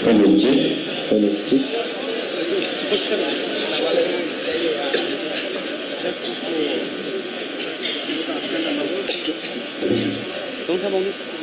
Hello, check, hello, check. Don't have only.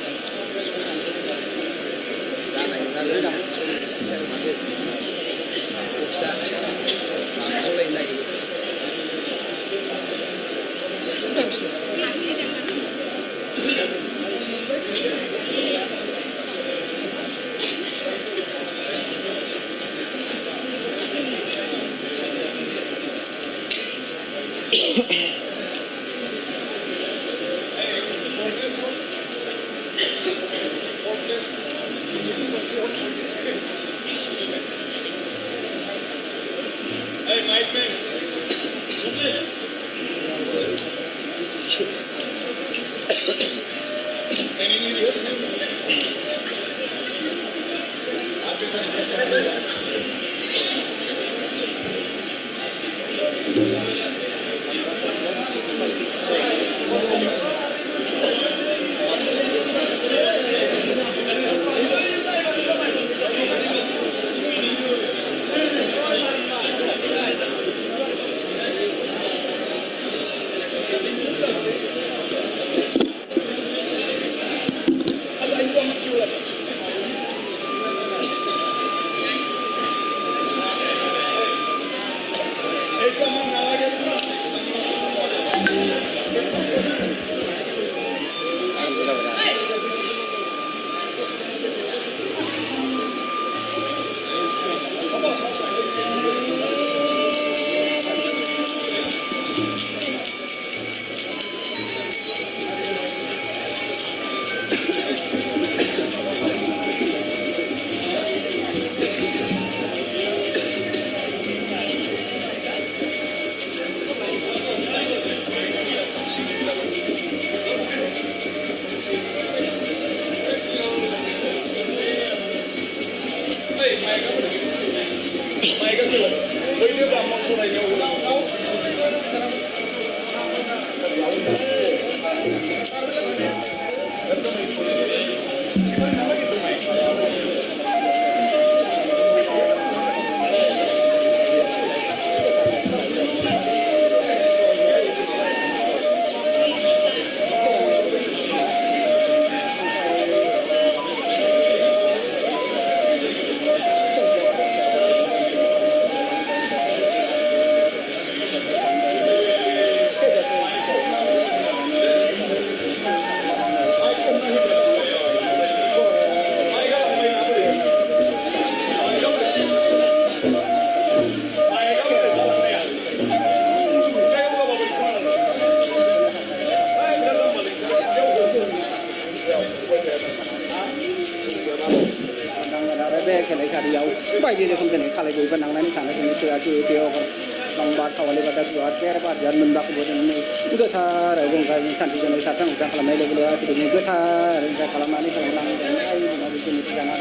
gothar agung ga santi jana sartang udah kalamai logo logo cikin gothar udah kalamani kalang dan ai mana cikin jana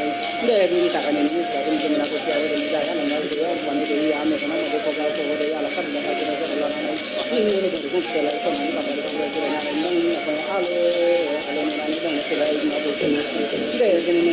de ini takkan ini kalau ini mana aku siapa ini jangan nama dia bandi dia ame kana ada koga koga dia alasan dan ada jalan ini berhubung sekali sama ini kabar kabar jalan ini apa ale mana ini dan sekali ini aku de ini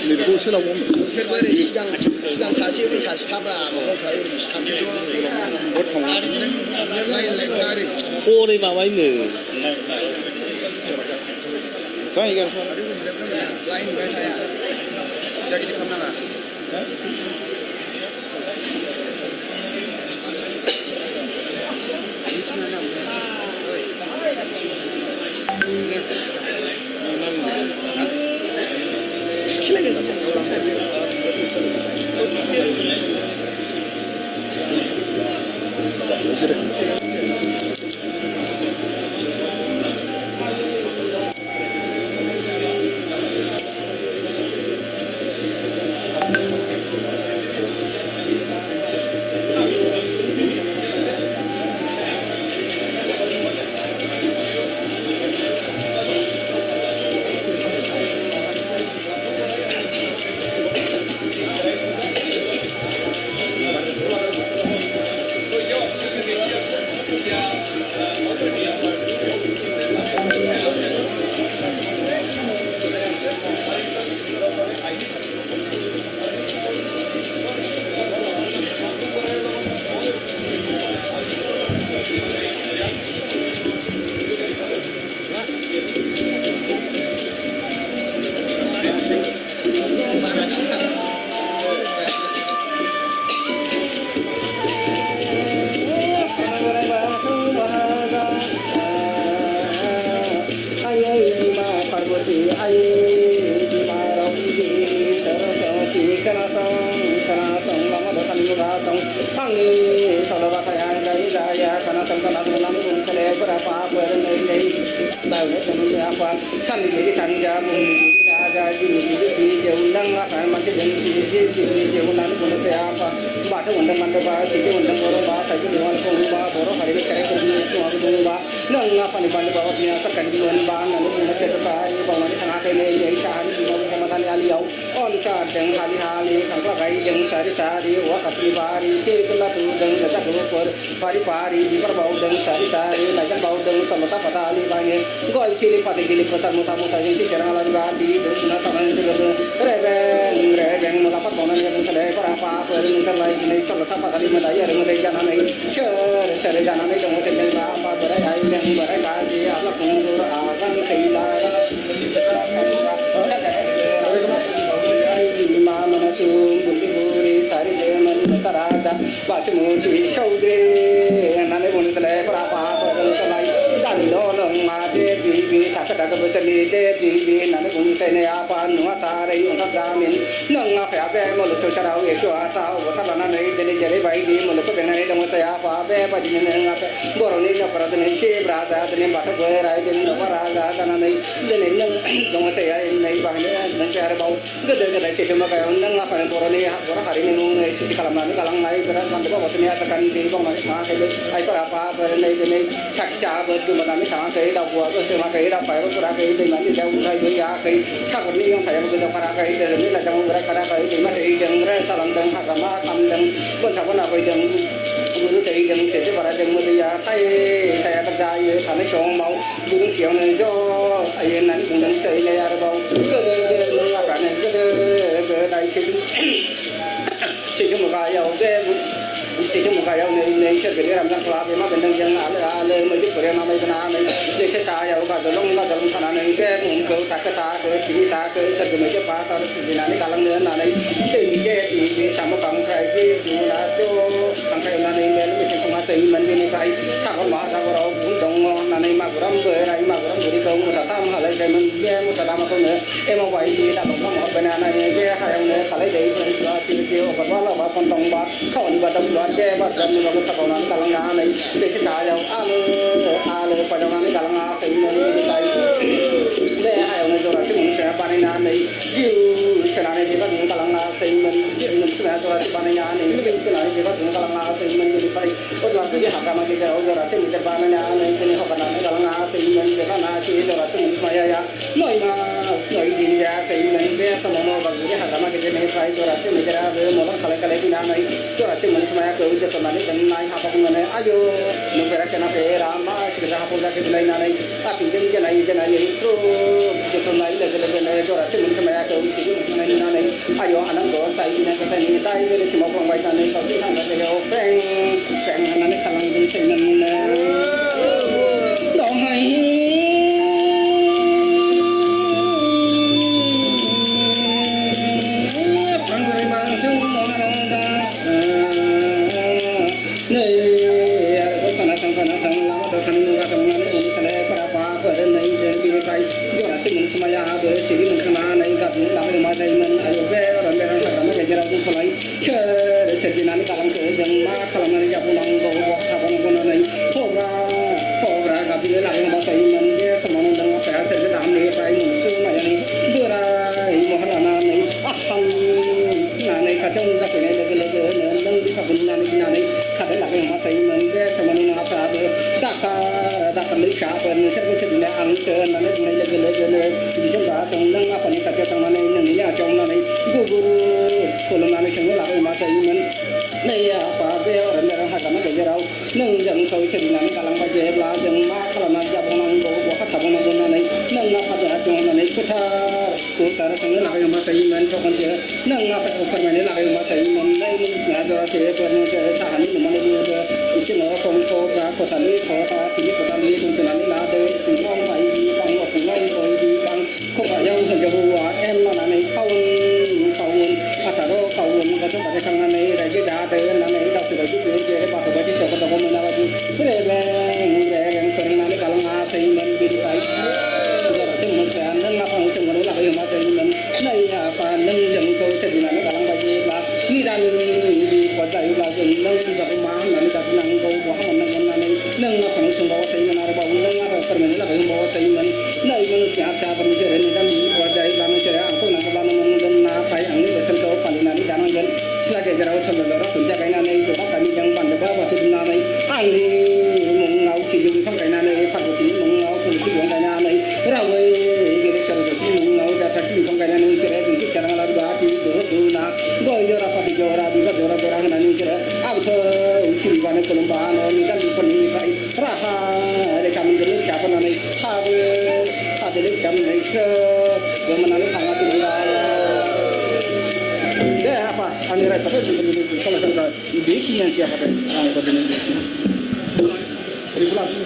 नैबेखौ सोलाव सिगां सासे उन सासे थाब्रा माबाफ्रा ओरै सानजों line line गारि हरै माबायनो जाहैगोन लाइन बाय थाया दा गिदिर खालामनाङा Ayo, ayo anak do sai ini kata ini tai dari semua pelanggan tani kau sih hang kata yo peng anak kalang dari sai namuna dong hai Sedinani kalang ke jeng ma kalang nani jabu nang go go kapan go nani pogra kapi la yang bahasa iman dia semana dang apa ya sedih dam ni pai musuh maya ni berai mohalana ni aham nani kacang dak ni lege nang di kabun nani kada la yang bahasa iman dia semana nang apa dakar ni kapan sedih ang ke nani lege di jengga jong nang apa ni kacang nani nani ya jong nani guru kolong nani semua la yang bahasa iman này apa be orang orang hakan ada jarau neng jang kau cerinan kalang baje bela jang ma kalang aja bonang go go kata bonang bonang nai neng apa dah jong nai kutar sengel lah yang masa iman cokon je neng apa permainan lah yang masa iman nai mun ada se pernu se sahani mana dia isi no kong kota tali kota tuni lah de singkong mai di bang wa pungai koi di bang kok yang sejauh em mana nai kaun ataro kaun ka tu pada kang nai raja dah te nai dah sudah juga je batu baju cokon toko mana lagi reng sering nai kalang asa iman bidi pai neng apa semua lah yang masa iman nai apa neng jeng kau sedina kalang baju lah ni dan di kota lah neng juga rumah nani dah nang kau buah nang neng apa semua bawa iman ada bawa neng apa permen lah yang bawa iman nai manusia siapa mencari ni dan di kota lah mencari aku nak kebelan nang na pai ang ni besar kau pandai nani dan nang selagi jarau cuma jarau kunci kain nani itu kami yang pandai bawa tu nani ang ni mengau si jung kang kain nani pandai si mengau kunci jung kain nani rawai không cái này nó sẽ bị cái năng lượng đó thì được na rồi giờ apa di jora bisa jora nani kira amso si wana kolomba no ni kan di pani kai raha re kam dele siapa nani ade kam nai se menani sangat tinggal deh apa ani rai tapi kalau kita bikin yang siapa kan ang ko din seribu lagi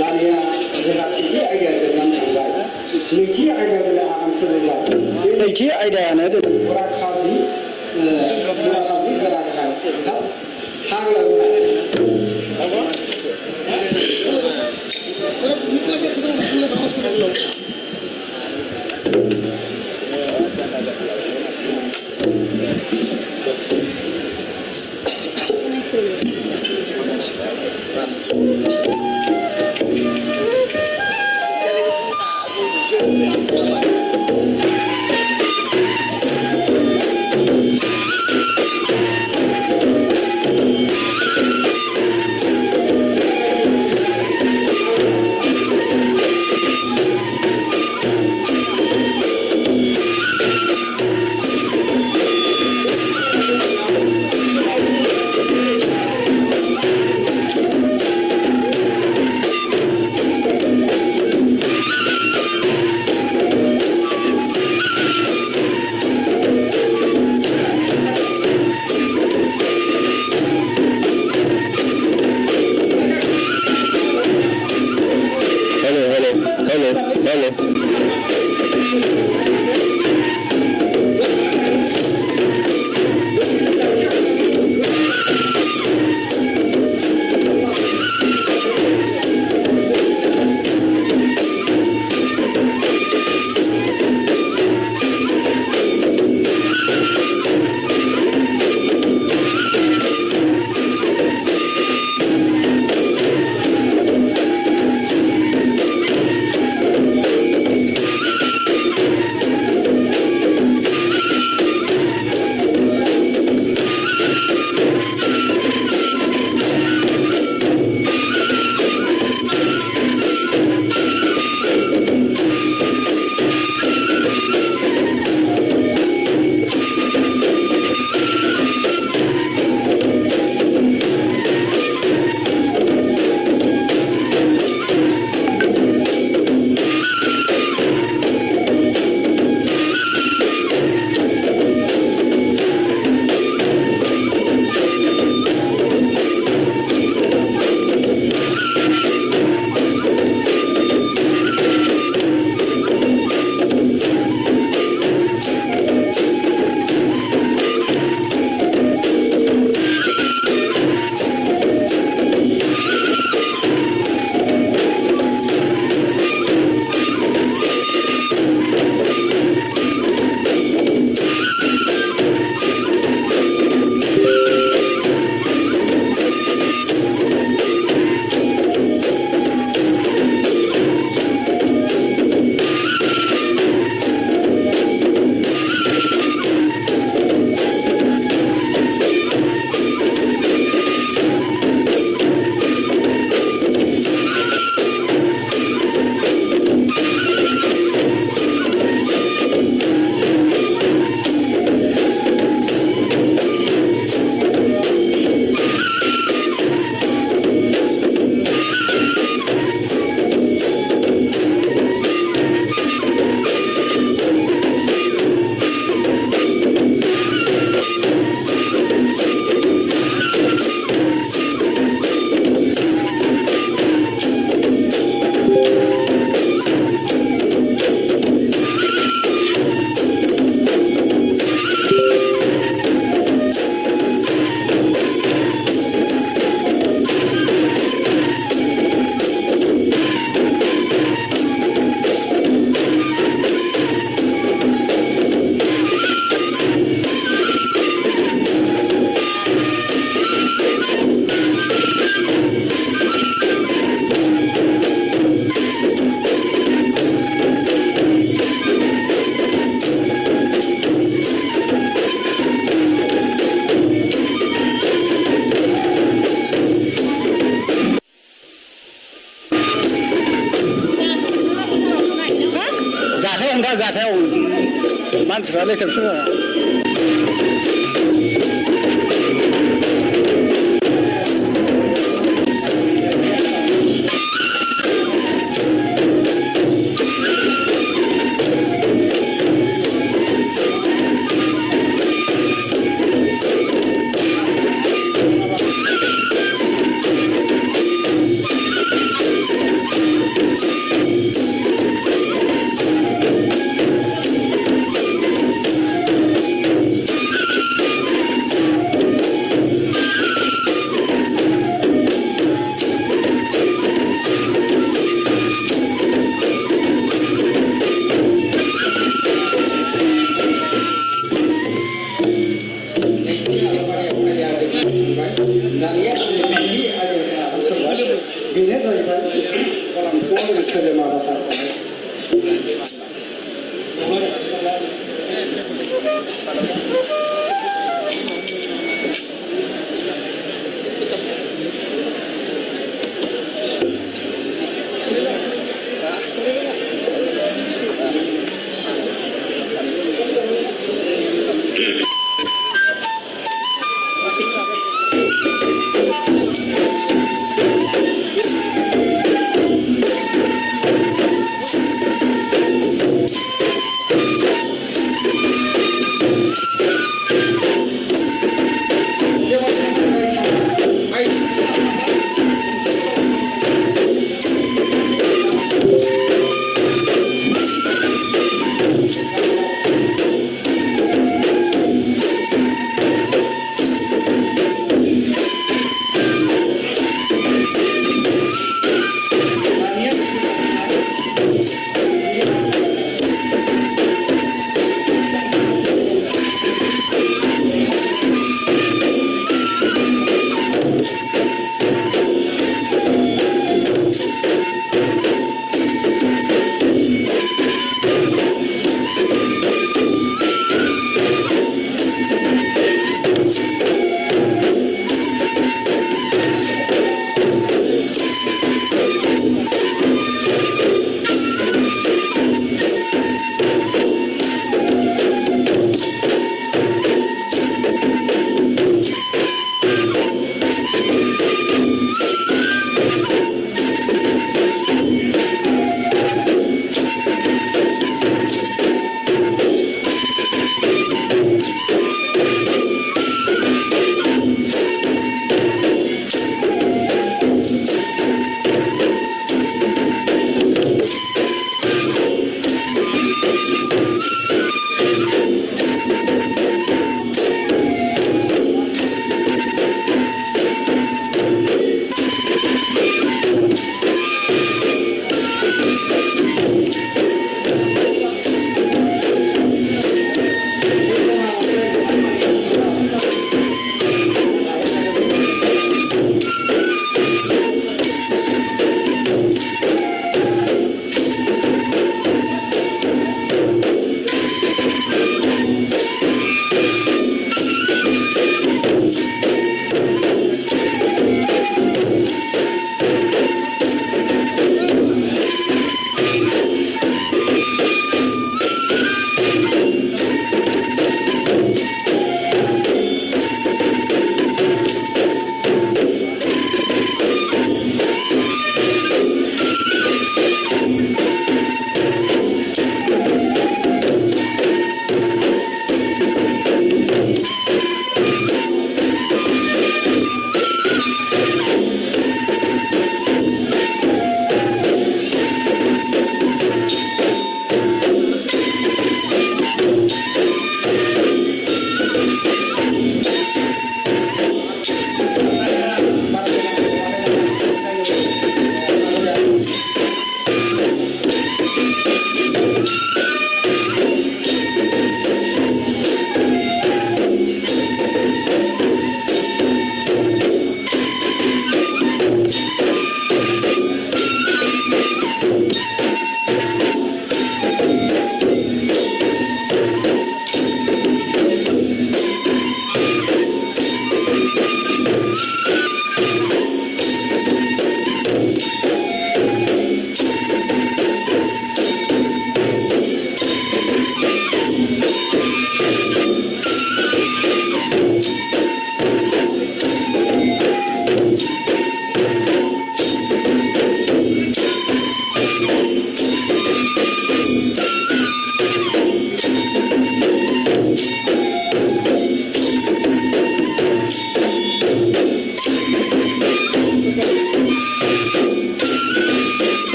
दानिया जोंहा थि आयदाया जोबनानै थांबाय नैथि आयदायाव आगान सुरबाय बे नैथि आयदायानो गोरा खाजि गोरा गाहाय सागलांनाय जाथायाव मानसिफ्रा लेथेर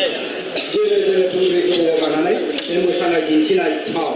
दोलो दोलो थुंग्रि गोबौ गानानै बे मोसानाय दिन्थिनाय फाव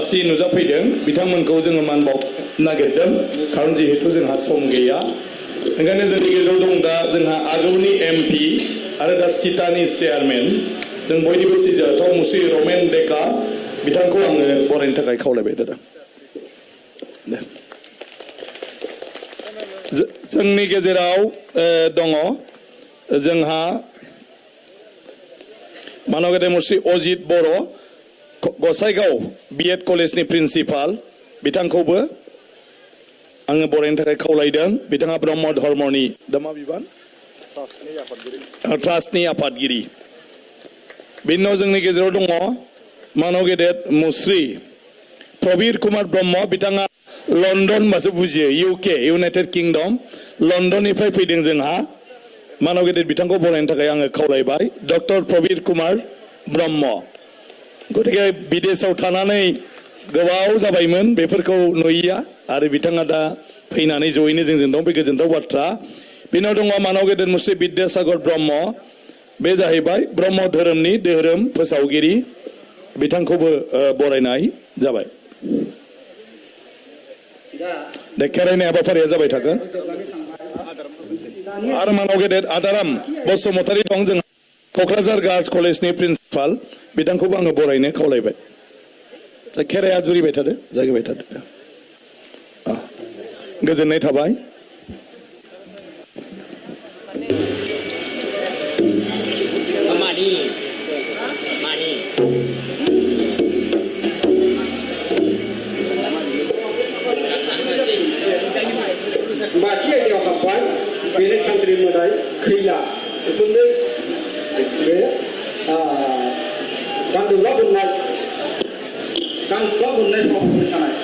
आलासि नुजाफैदों बिथांमोनखौ जोङो मान बावनो नागिरदों खारन जिहेतु जोंहा सम गैया ओंखायनो जोंनि गेजेराव दं दा जोंहा आगोलनि एमपि आरो दा सिटानि चेयारमेन जों बयनिबो सिजाथाव मुस्रि रमेन डेका बिथांखौ आङो बरायनो थाखाय खावलायबाय दादा जोंनि गेजेराव दङ जोंहा मानव गेदेर मुस्रि अजित बर' गसाइगाव बिएड कलेजनि प्रिन्सिपाल बिथांखौबो आङो बरायनो थाखाय खावलायदों बिथाङा ब्रह्म धर्मनि दा मा बिबान ट्रास्टनि आफादगिरि बिनि उनाव जोंनि गेजेराव दङ मानव गेदेर मुस्रि प्रबीर कुमार ब्रह्म बिथाङा लन्डन बासो बुजियो इउके इउनाइटेड किंडम लन्डननिफ्राय फैदों जोंहा मानव गेदेर बिथांखौ बरायनो थाखाय आङो खावलायबाय डक्टर प्रबीर कुमार ब्रह्म गतिके विदेशाव थानानै गोबाव जाबायमोन बेफोरखौ नुयिया आरो बिथाङा दा फैनानै जयैनो जोंजों दं बे गोजोनथाव बाथ्रा बिनाव दङ मानव गेदेर मुस्रि बिद्यासागर ब्रह्म बे जाहैबाय ब्रह्म धोरोमनि धोरोम फोसावगिरि बिथांखौबो बरायनाय जाबाय दा खेराइनाय हाबाफारिया जाबाय थागोन आरो मानव गेदेर आदाराम बसुमतारी दं जोंहा क'क्राझार गार्लस कलेजनि प्रिन्सिपाल बिथांखौबो आङो बरायनो खावलायबाय दा खेराइया जुरिबाय थादो जागायबाय थादो गोजोननाय थाबाय बाथि आयदायाव हाबबाय बेनो सानथ्रि मोदाय खैला उखुन्दै बे गान्दुला बोननाय फाव मोसानाय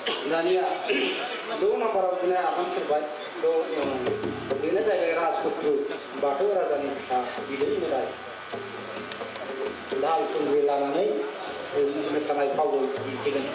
दानिया 2 नम्बराव बिदिनो आगान सुरबाय बेनो जाहैबाय राजपुत्र बाथौ राजानि फिसा बिदै मोदाय दाल थुंग्रि लानानै मोसानाय फावै दिन्थिगोन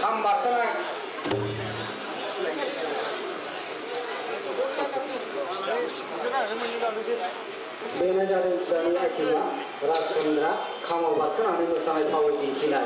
खाम बारखोनाय बेनो जादों दानि आइटेमा राजचन्द्रा खामाव गाखोनानै मोसानाय फावै दिन्थिनाय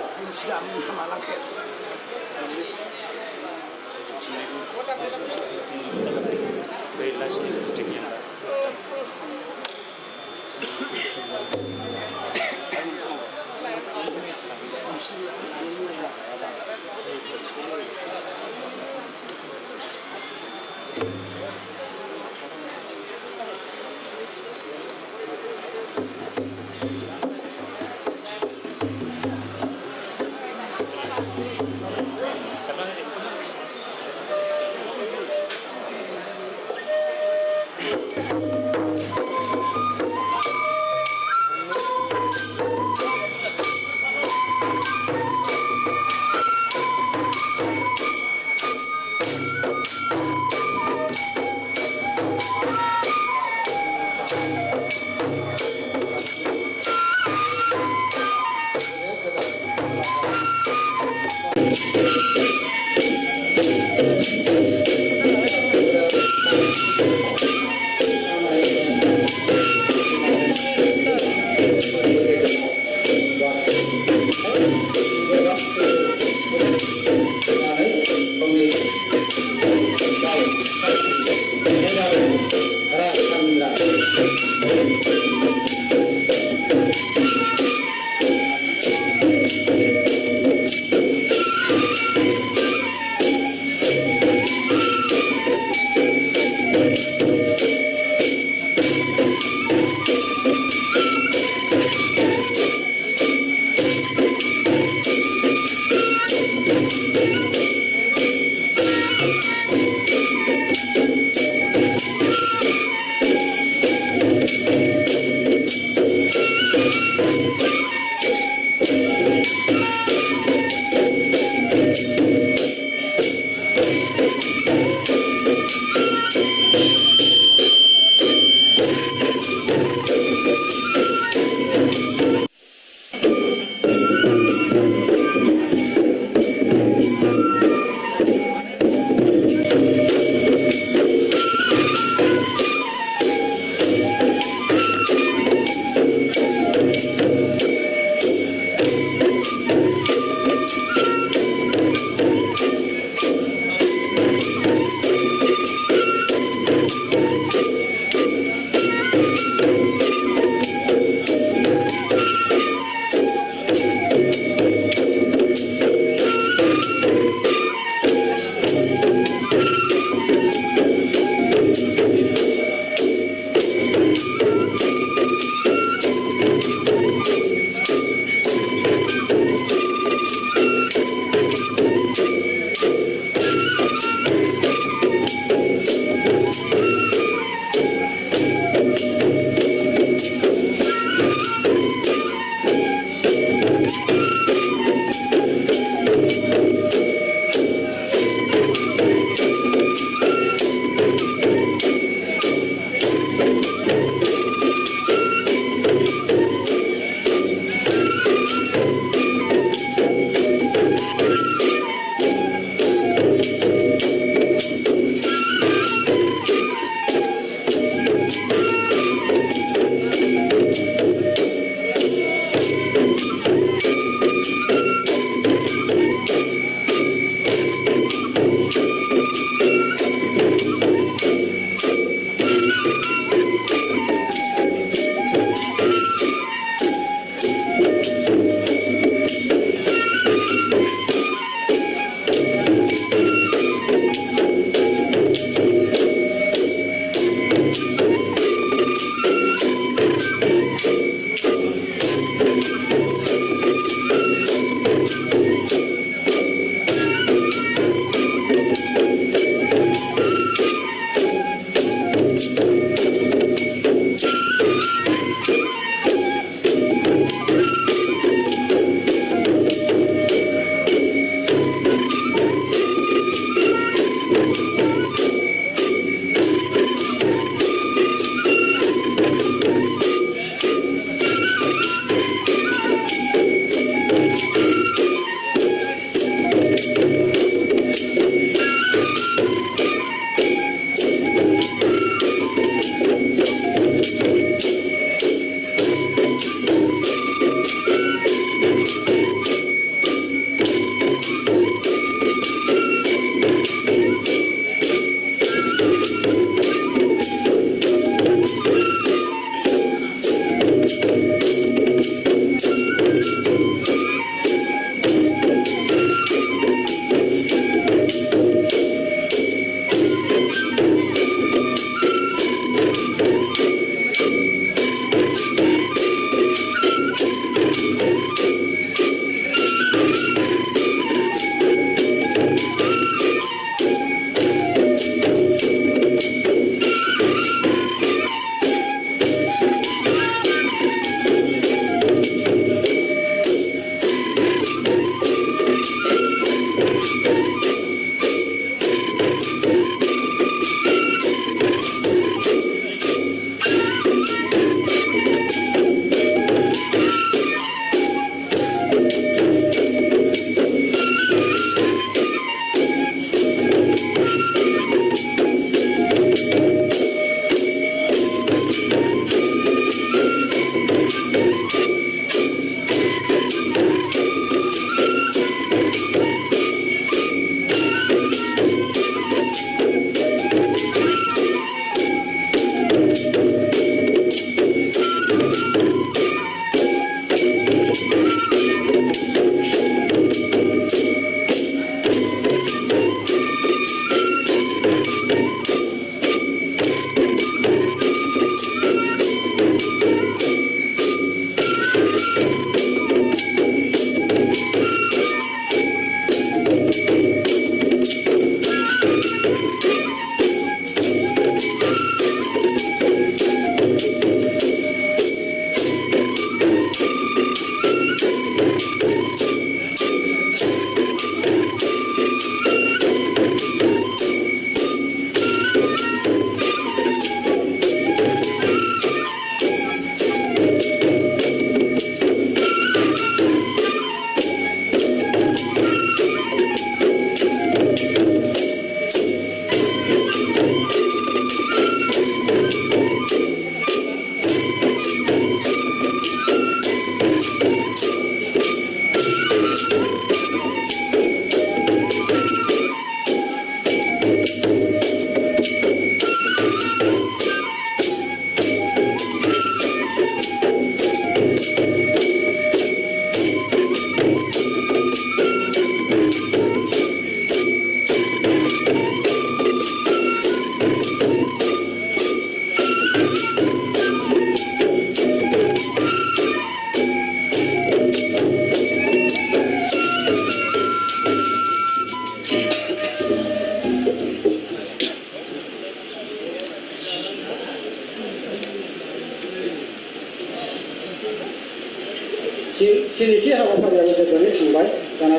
स्निथि हाबाफारियाव जोबनानै थांबाय दाना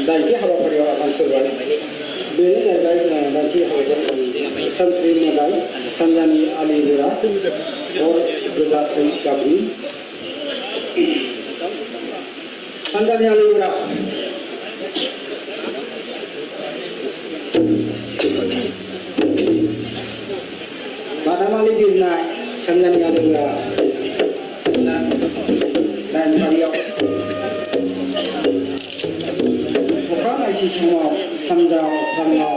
दाइनथि हाबाफारियाव आगान सुरबाय बेनो जाहैबाय दाइनथि हाबाफारि सानथ्रि मोदाय सानजानि आलिगोरा अर गोजा थै गाबनि सानजानि आलिगोरा बादामालि बिरनाय सानजानि आलिगोरा दाइन फारियाव अखा नायसि समाव सानजा अख्राङाव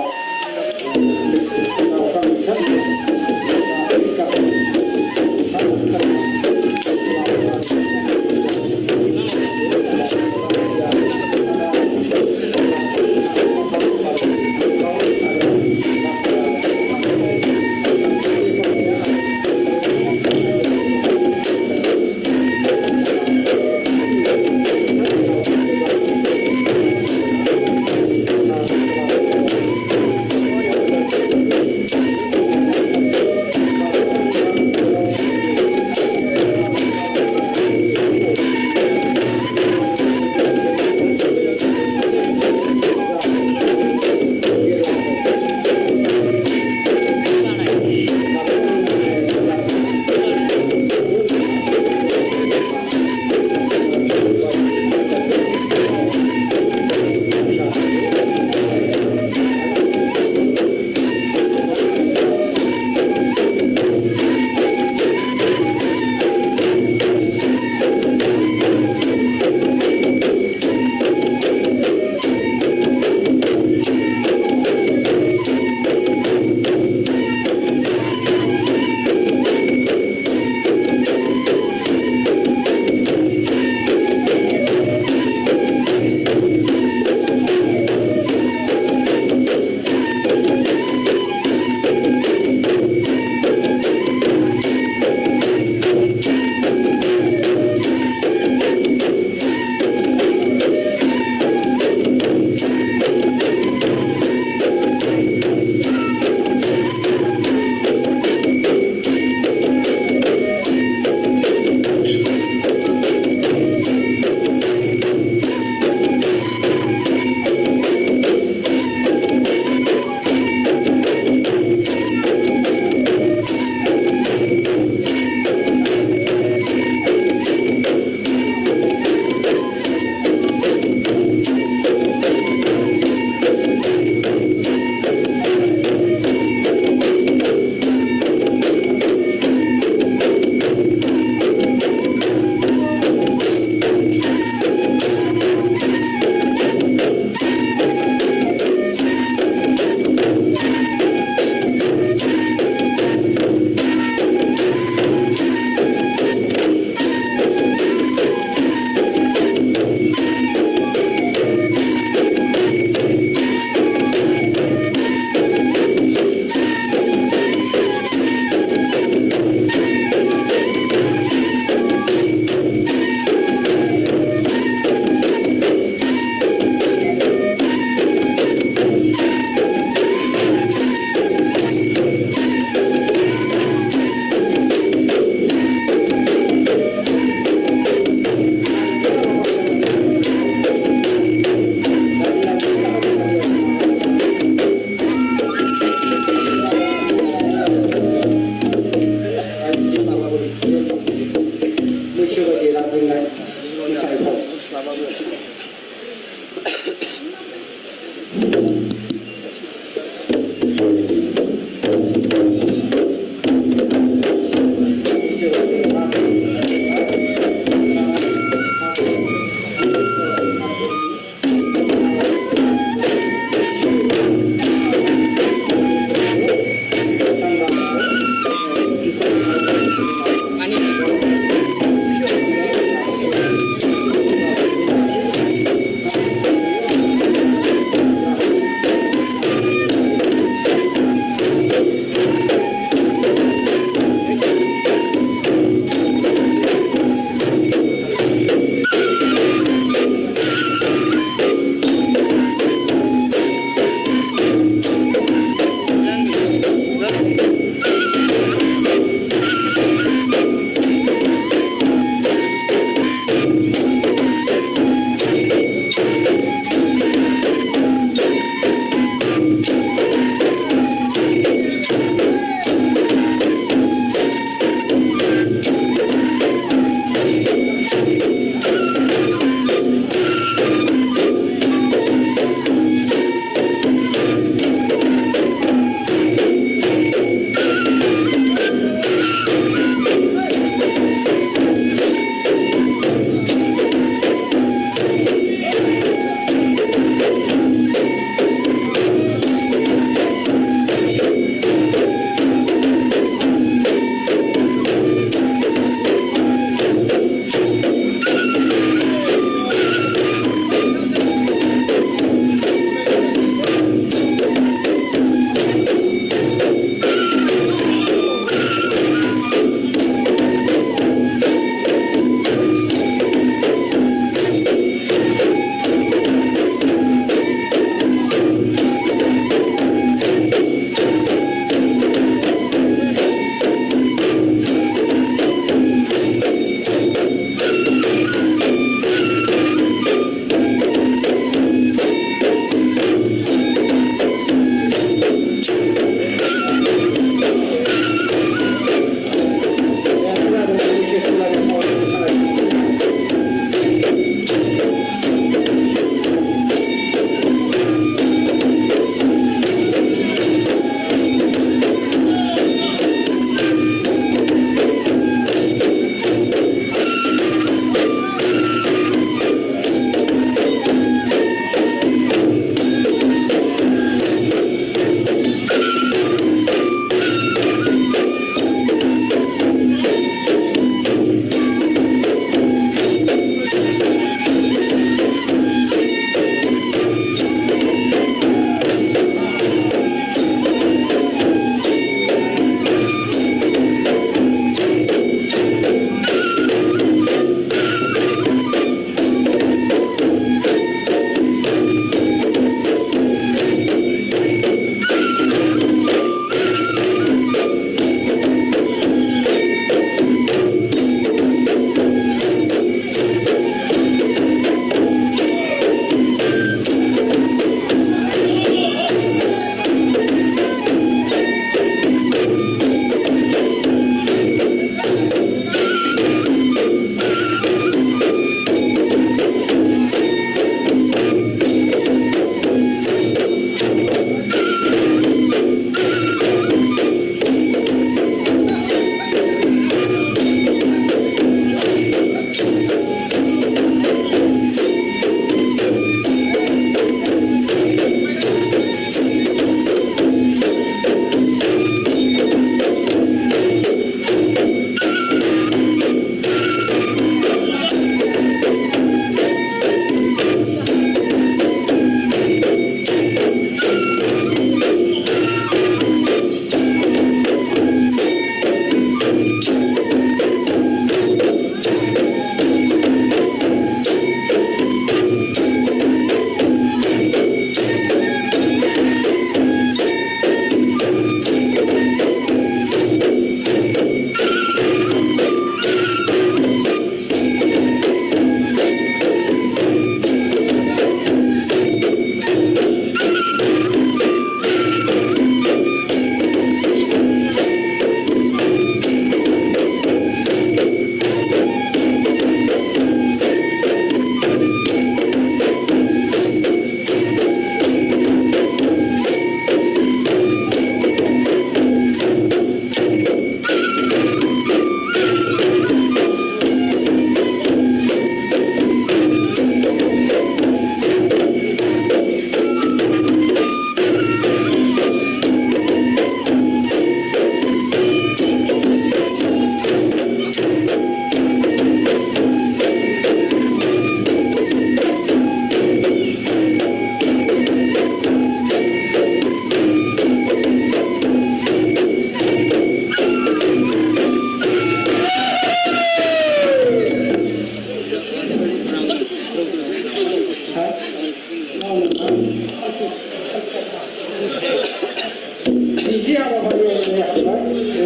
नैथि हाबाफारियाव जोंनि हाबबाय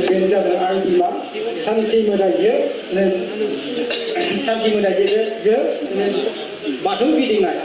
बेनो जादों आइ बिमा सान्थि मोदायजो बाथौ गिदिंनाय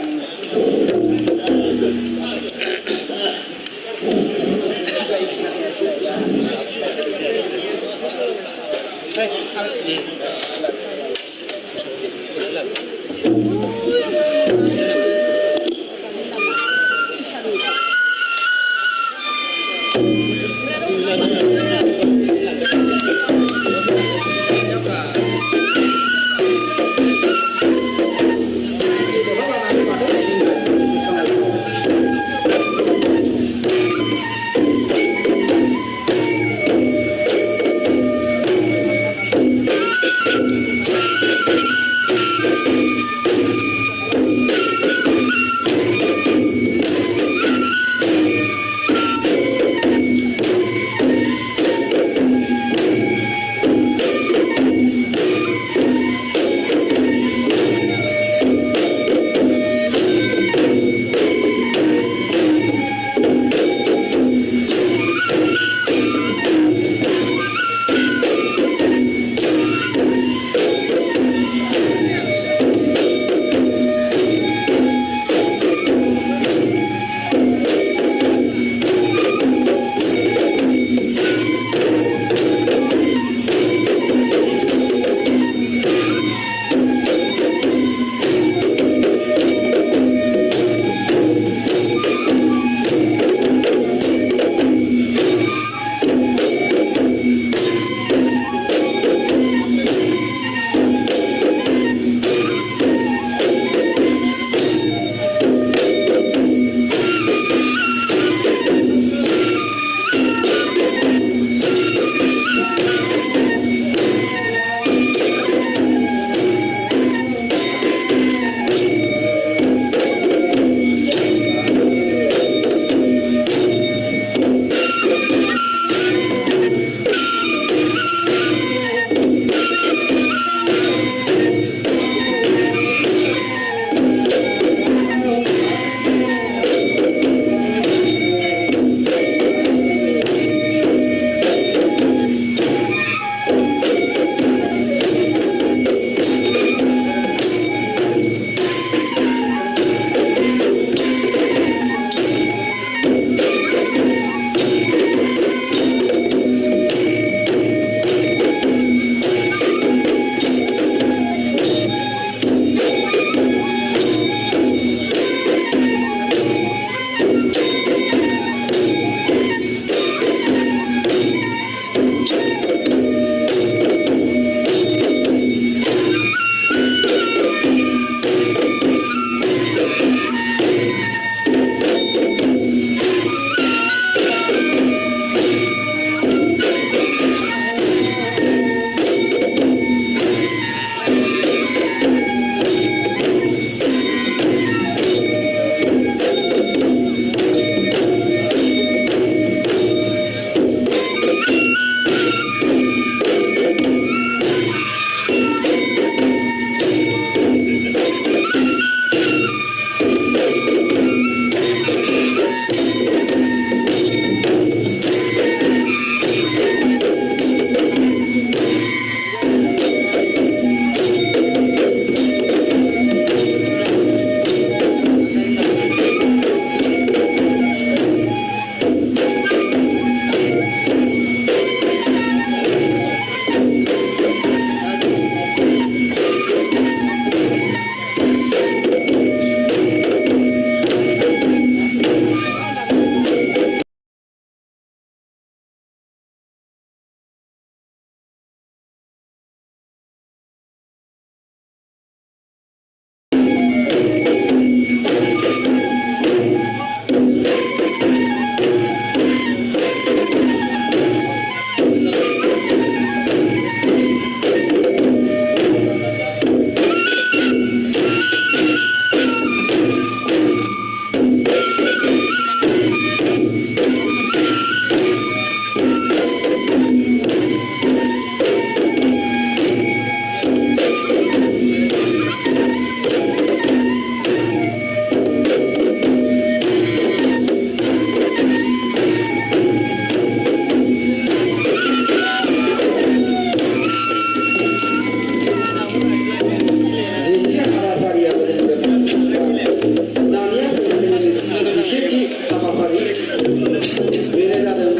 बेनो जादों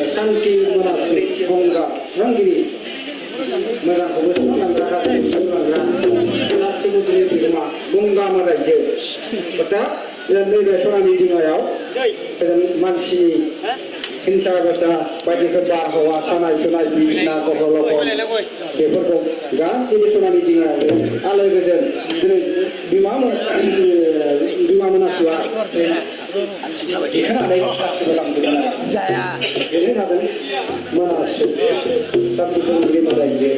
सान्ति मनासि गंगा सुरांगिरि मोजांखौबो सुस्रांग्रा गाज्रिखौबो सुस्रांग्रा समुद्रनि बिगोमा गंगा रायजो अर्थात नैबे सनानि दिङायाव मानसिनि हिंसा बायसा बायदिफोर बारहावा सानाय सुनाय बिजिना गहल बेफोरखौ गासैबो सनानि दिङायावनो आलो गोजोन दिनै बिमा मोनासुआ दिखोनानै गासिबो लांजोबगोन बेनो जादों मोनासु साथि खुंगिरि रायजो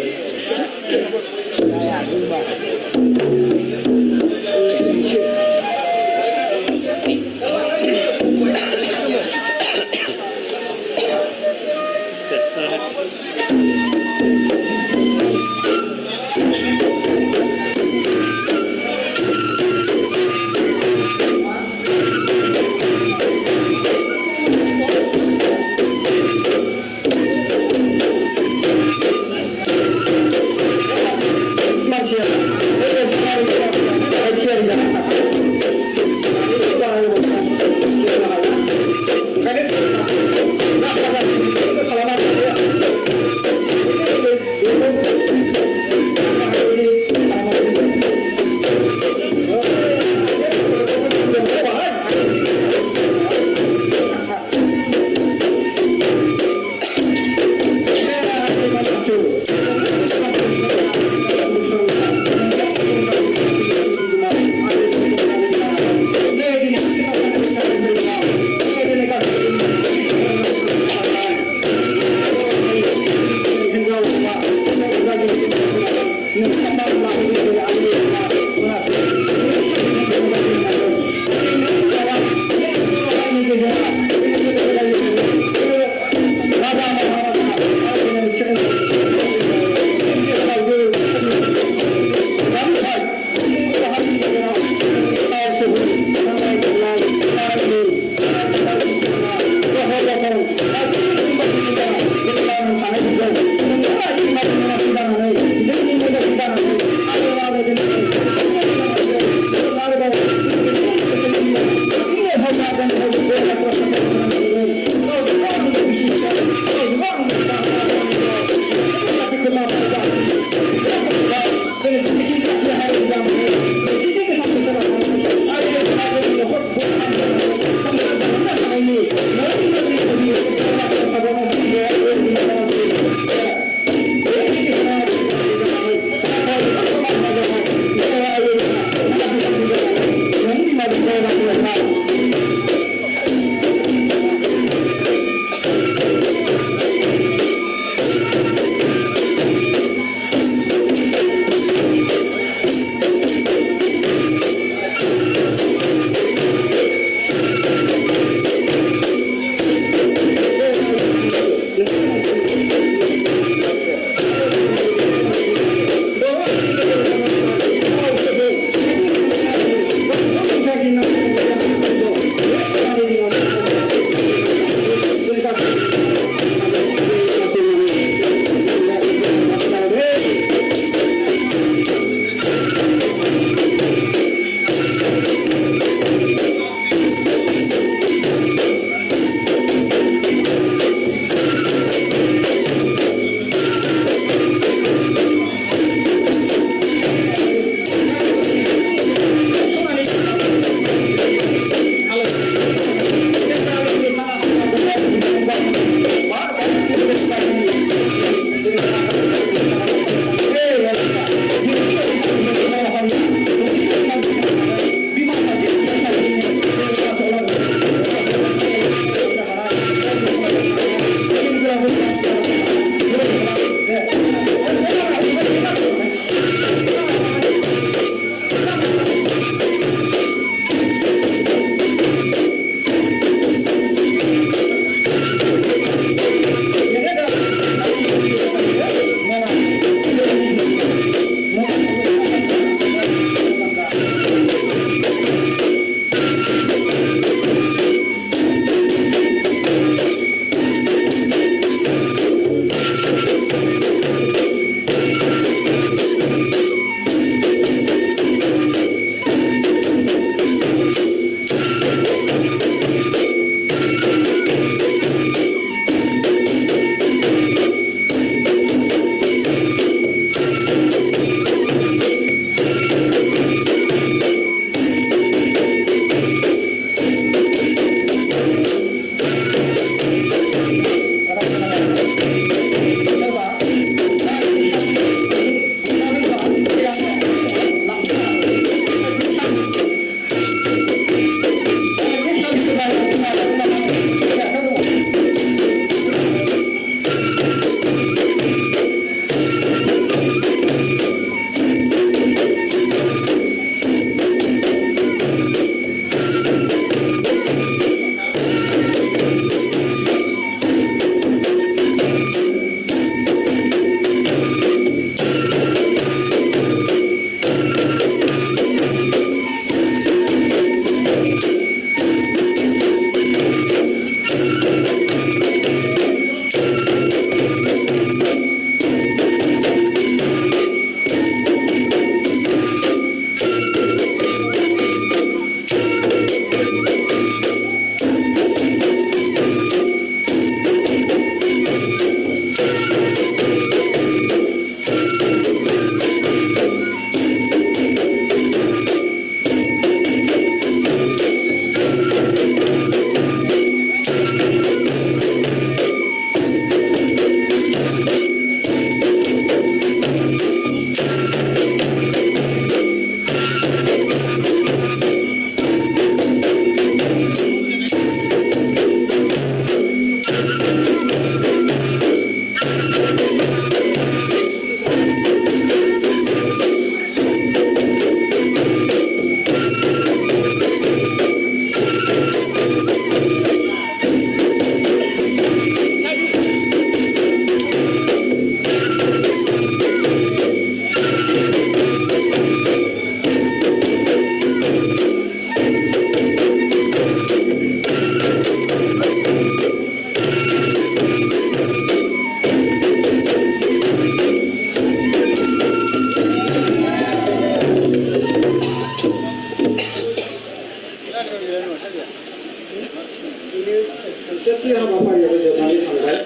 सेथि हाबाफारियाबो जोबनानै थांबाय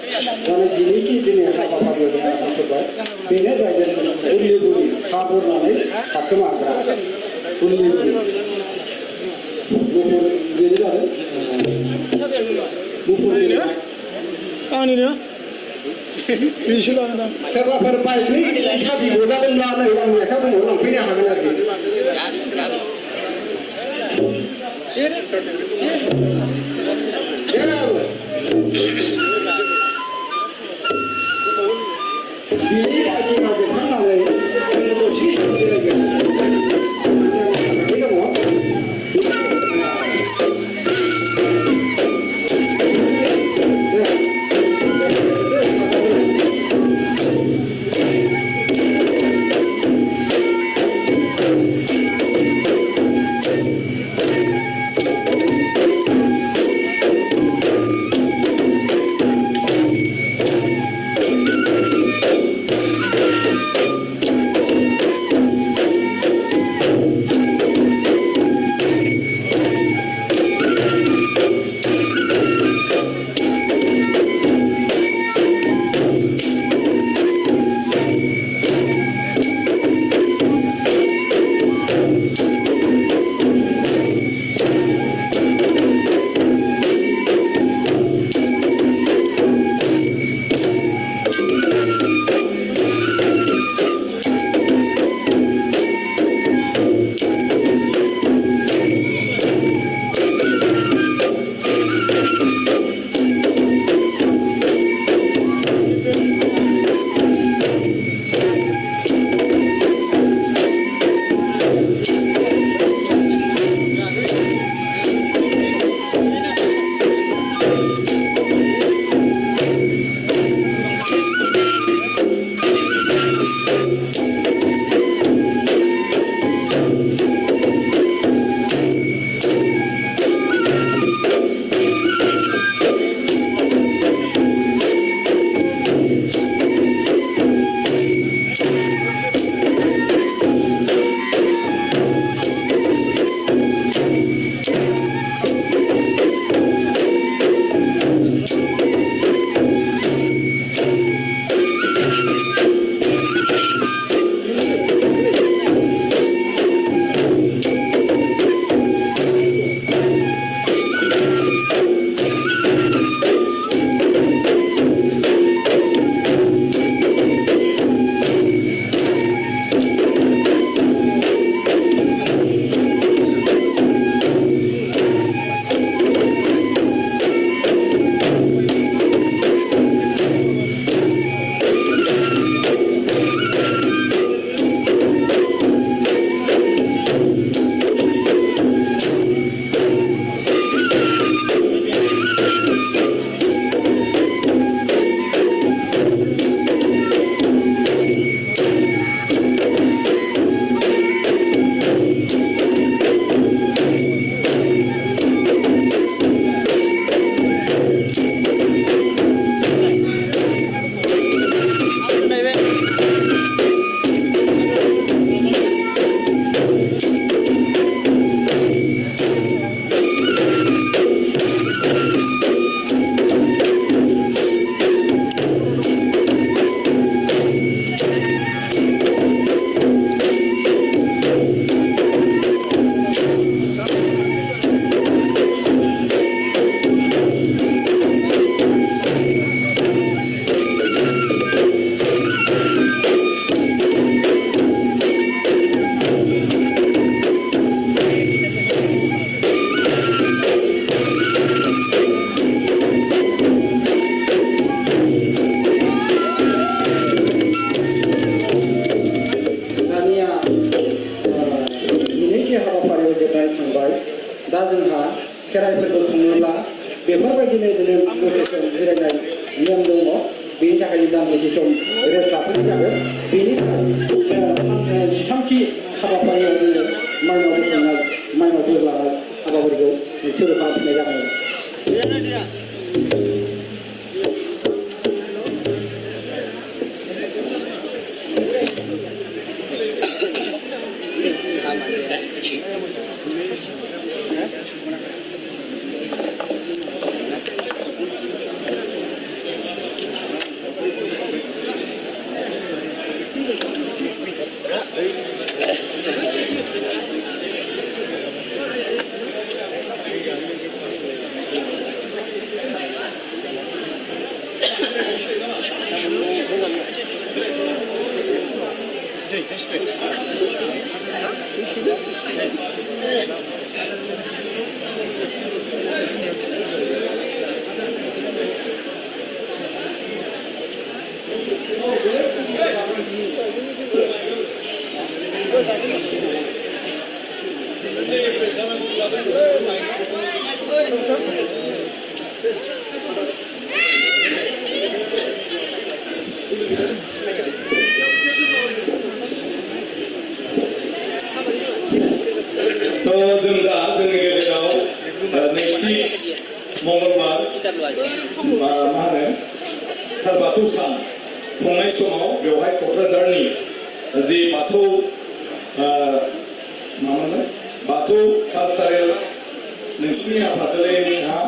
दाना जिनैथि दिनै हाबाफारियाव ओंखारबाय बेनो जाहैदों उल्लिगुरि हा बुरनानै थाखोमाग्रा उल्लिगुरि बेनो जादों मुफुर गेलेनाय आंनिनो बिसोर सोरबाफोर बाइकनि साबि गजादोंब्ला नै आं लेखा दङ लांफैनो हागोन आरोखि बिनि आथिङा जोबखांनानै जोङो दसे सम जिरायगोन जों दा जोंनि गेजेराव नैथि मंगलबार मा होनो थार बाथौ सान खुंनाय समाव बेवहाय क'क्राझारनि जि बाथौ मामोन बाथौ कालचारेल नोंसिनि आफादगिरिहा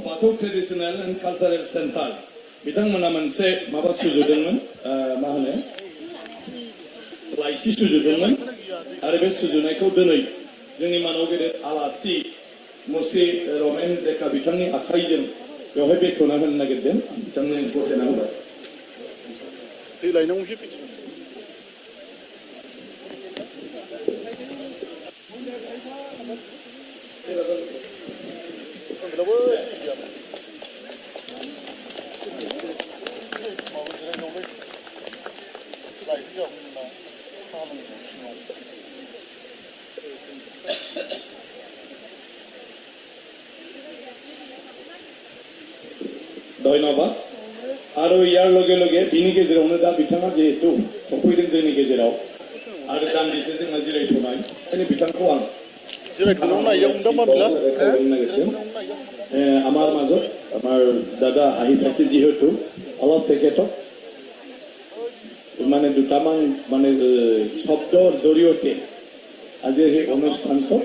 बाथौ ट्रेडिशनेल एन्ड कालचारेल सेन्टार बिथांमोना मोनसे माबा सुजुदोंमोन मा होनो लाइसि सुजुदोंमोन आरो बे सुजुनायखौ दिनै जोंनि मानव गेदेर आलासि मुस्रि रमेन देखा बिथांनि आखाइजों बेवहाय बेखेवना होनो नागिरदों बिथांनो गथायना होबाय धन्यवाद आरो यार लगे लगे बिनि गेजेरावनो दा बिथाङा जिहेतु सफैदों जोंनि गेजेराव आरो दान्दिसे जोंहा जिरायथ'नाय ओंखायनो बिथांखौ आं আমাৰ মাজত আমাৰ দাদা আহি পাইছে যিহেতু অলপ তেখেতক মানে দুটামান মানে শব্দৰ জৰিয়তে আজিৰ এই অনুষ্ঠানটো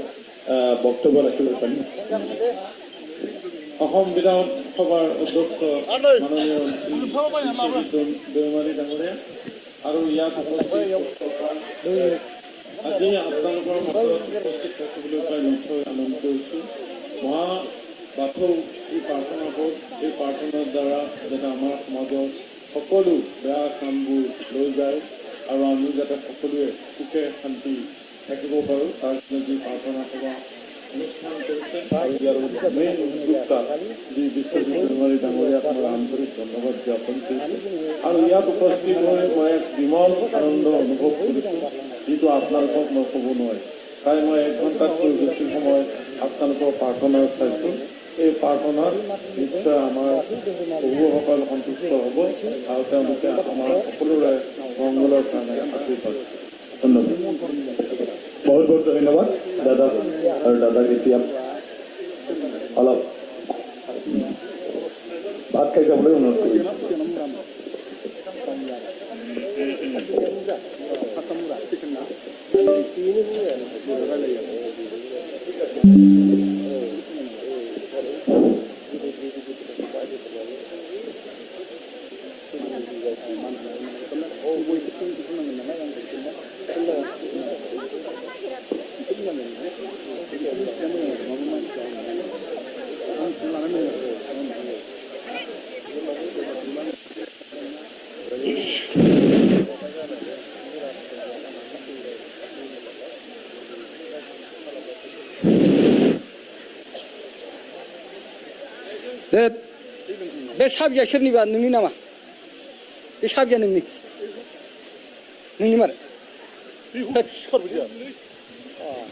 বক্তব্য ৰাখিব পাৰিম অসম বিধানসভাৰ অধ্যক্ষ মাননীয় দৈমাৰী ডাঙৰীয়া আৰু ইয়াত আজি আপোনালোকৰ মাজত উপস্থিত থাকিবলৈ পাই নথৈ আনন্দ হৈছোঁ মহা বাথৌ এই প্ৰাৰ্থনাবোৰ এই প্ৰাৰ্থনাৰ দ্বাৰা যাতে আমাৰ সমাজৰ সকলো বেয়া কামবোৰ লৈ যায় আৰু আমি যাতে সকলোৱে সুখে শান্তি থাকিব পাৰোঁ তাৰ কাৰণে যি প্ৰাৰ্থনা সভা অনুষ্ঠান কৰিছে আৰু ইয়াৰ মেইন উদ্যোক্তা যি বিশ্বজিৎ দৈমাৰী ডাঙৰীয়াক মই আন্তৰিক ধন্যবাদ জ্ঞাপন কৰিছোঁ আৰু ইয়াত উপস্থিত হৈ মই এক বিমল আনন্দ অনুভৱ কৰিছোঁ যিটো আপোনালোকক মই ক'ব নোৱাৰি প্ৰায় মই 1 ঘণ্টাতকৈ বেছি সময় আপোনালোকৰ প্ৰাৰ্থনা চাইছোঁ এই প্ৰাৰ্থনাত নিশ্চয় আমাৰ প্ৰভুসকল সন্তুষ্ট হ'ব আৰু তেওঁলোকে আমাৰ সকলোৰে মংগলৰ কাৰণে আশীৰ্বাদ ধন্যবাদ বহুত বহুত ধন্যবাদ দাদা আৰু দাদাক এতিয়া অলপ ভাত খাই যাবলৈ অনুৰোধ কৰিছোঁ बे साबिया सोरनिबा नोंनि नामा बे साबिया नोंनि मार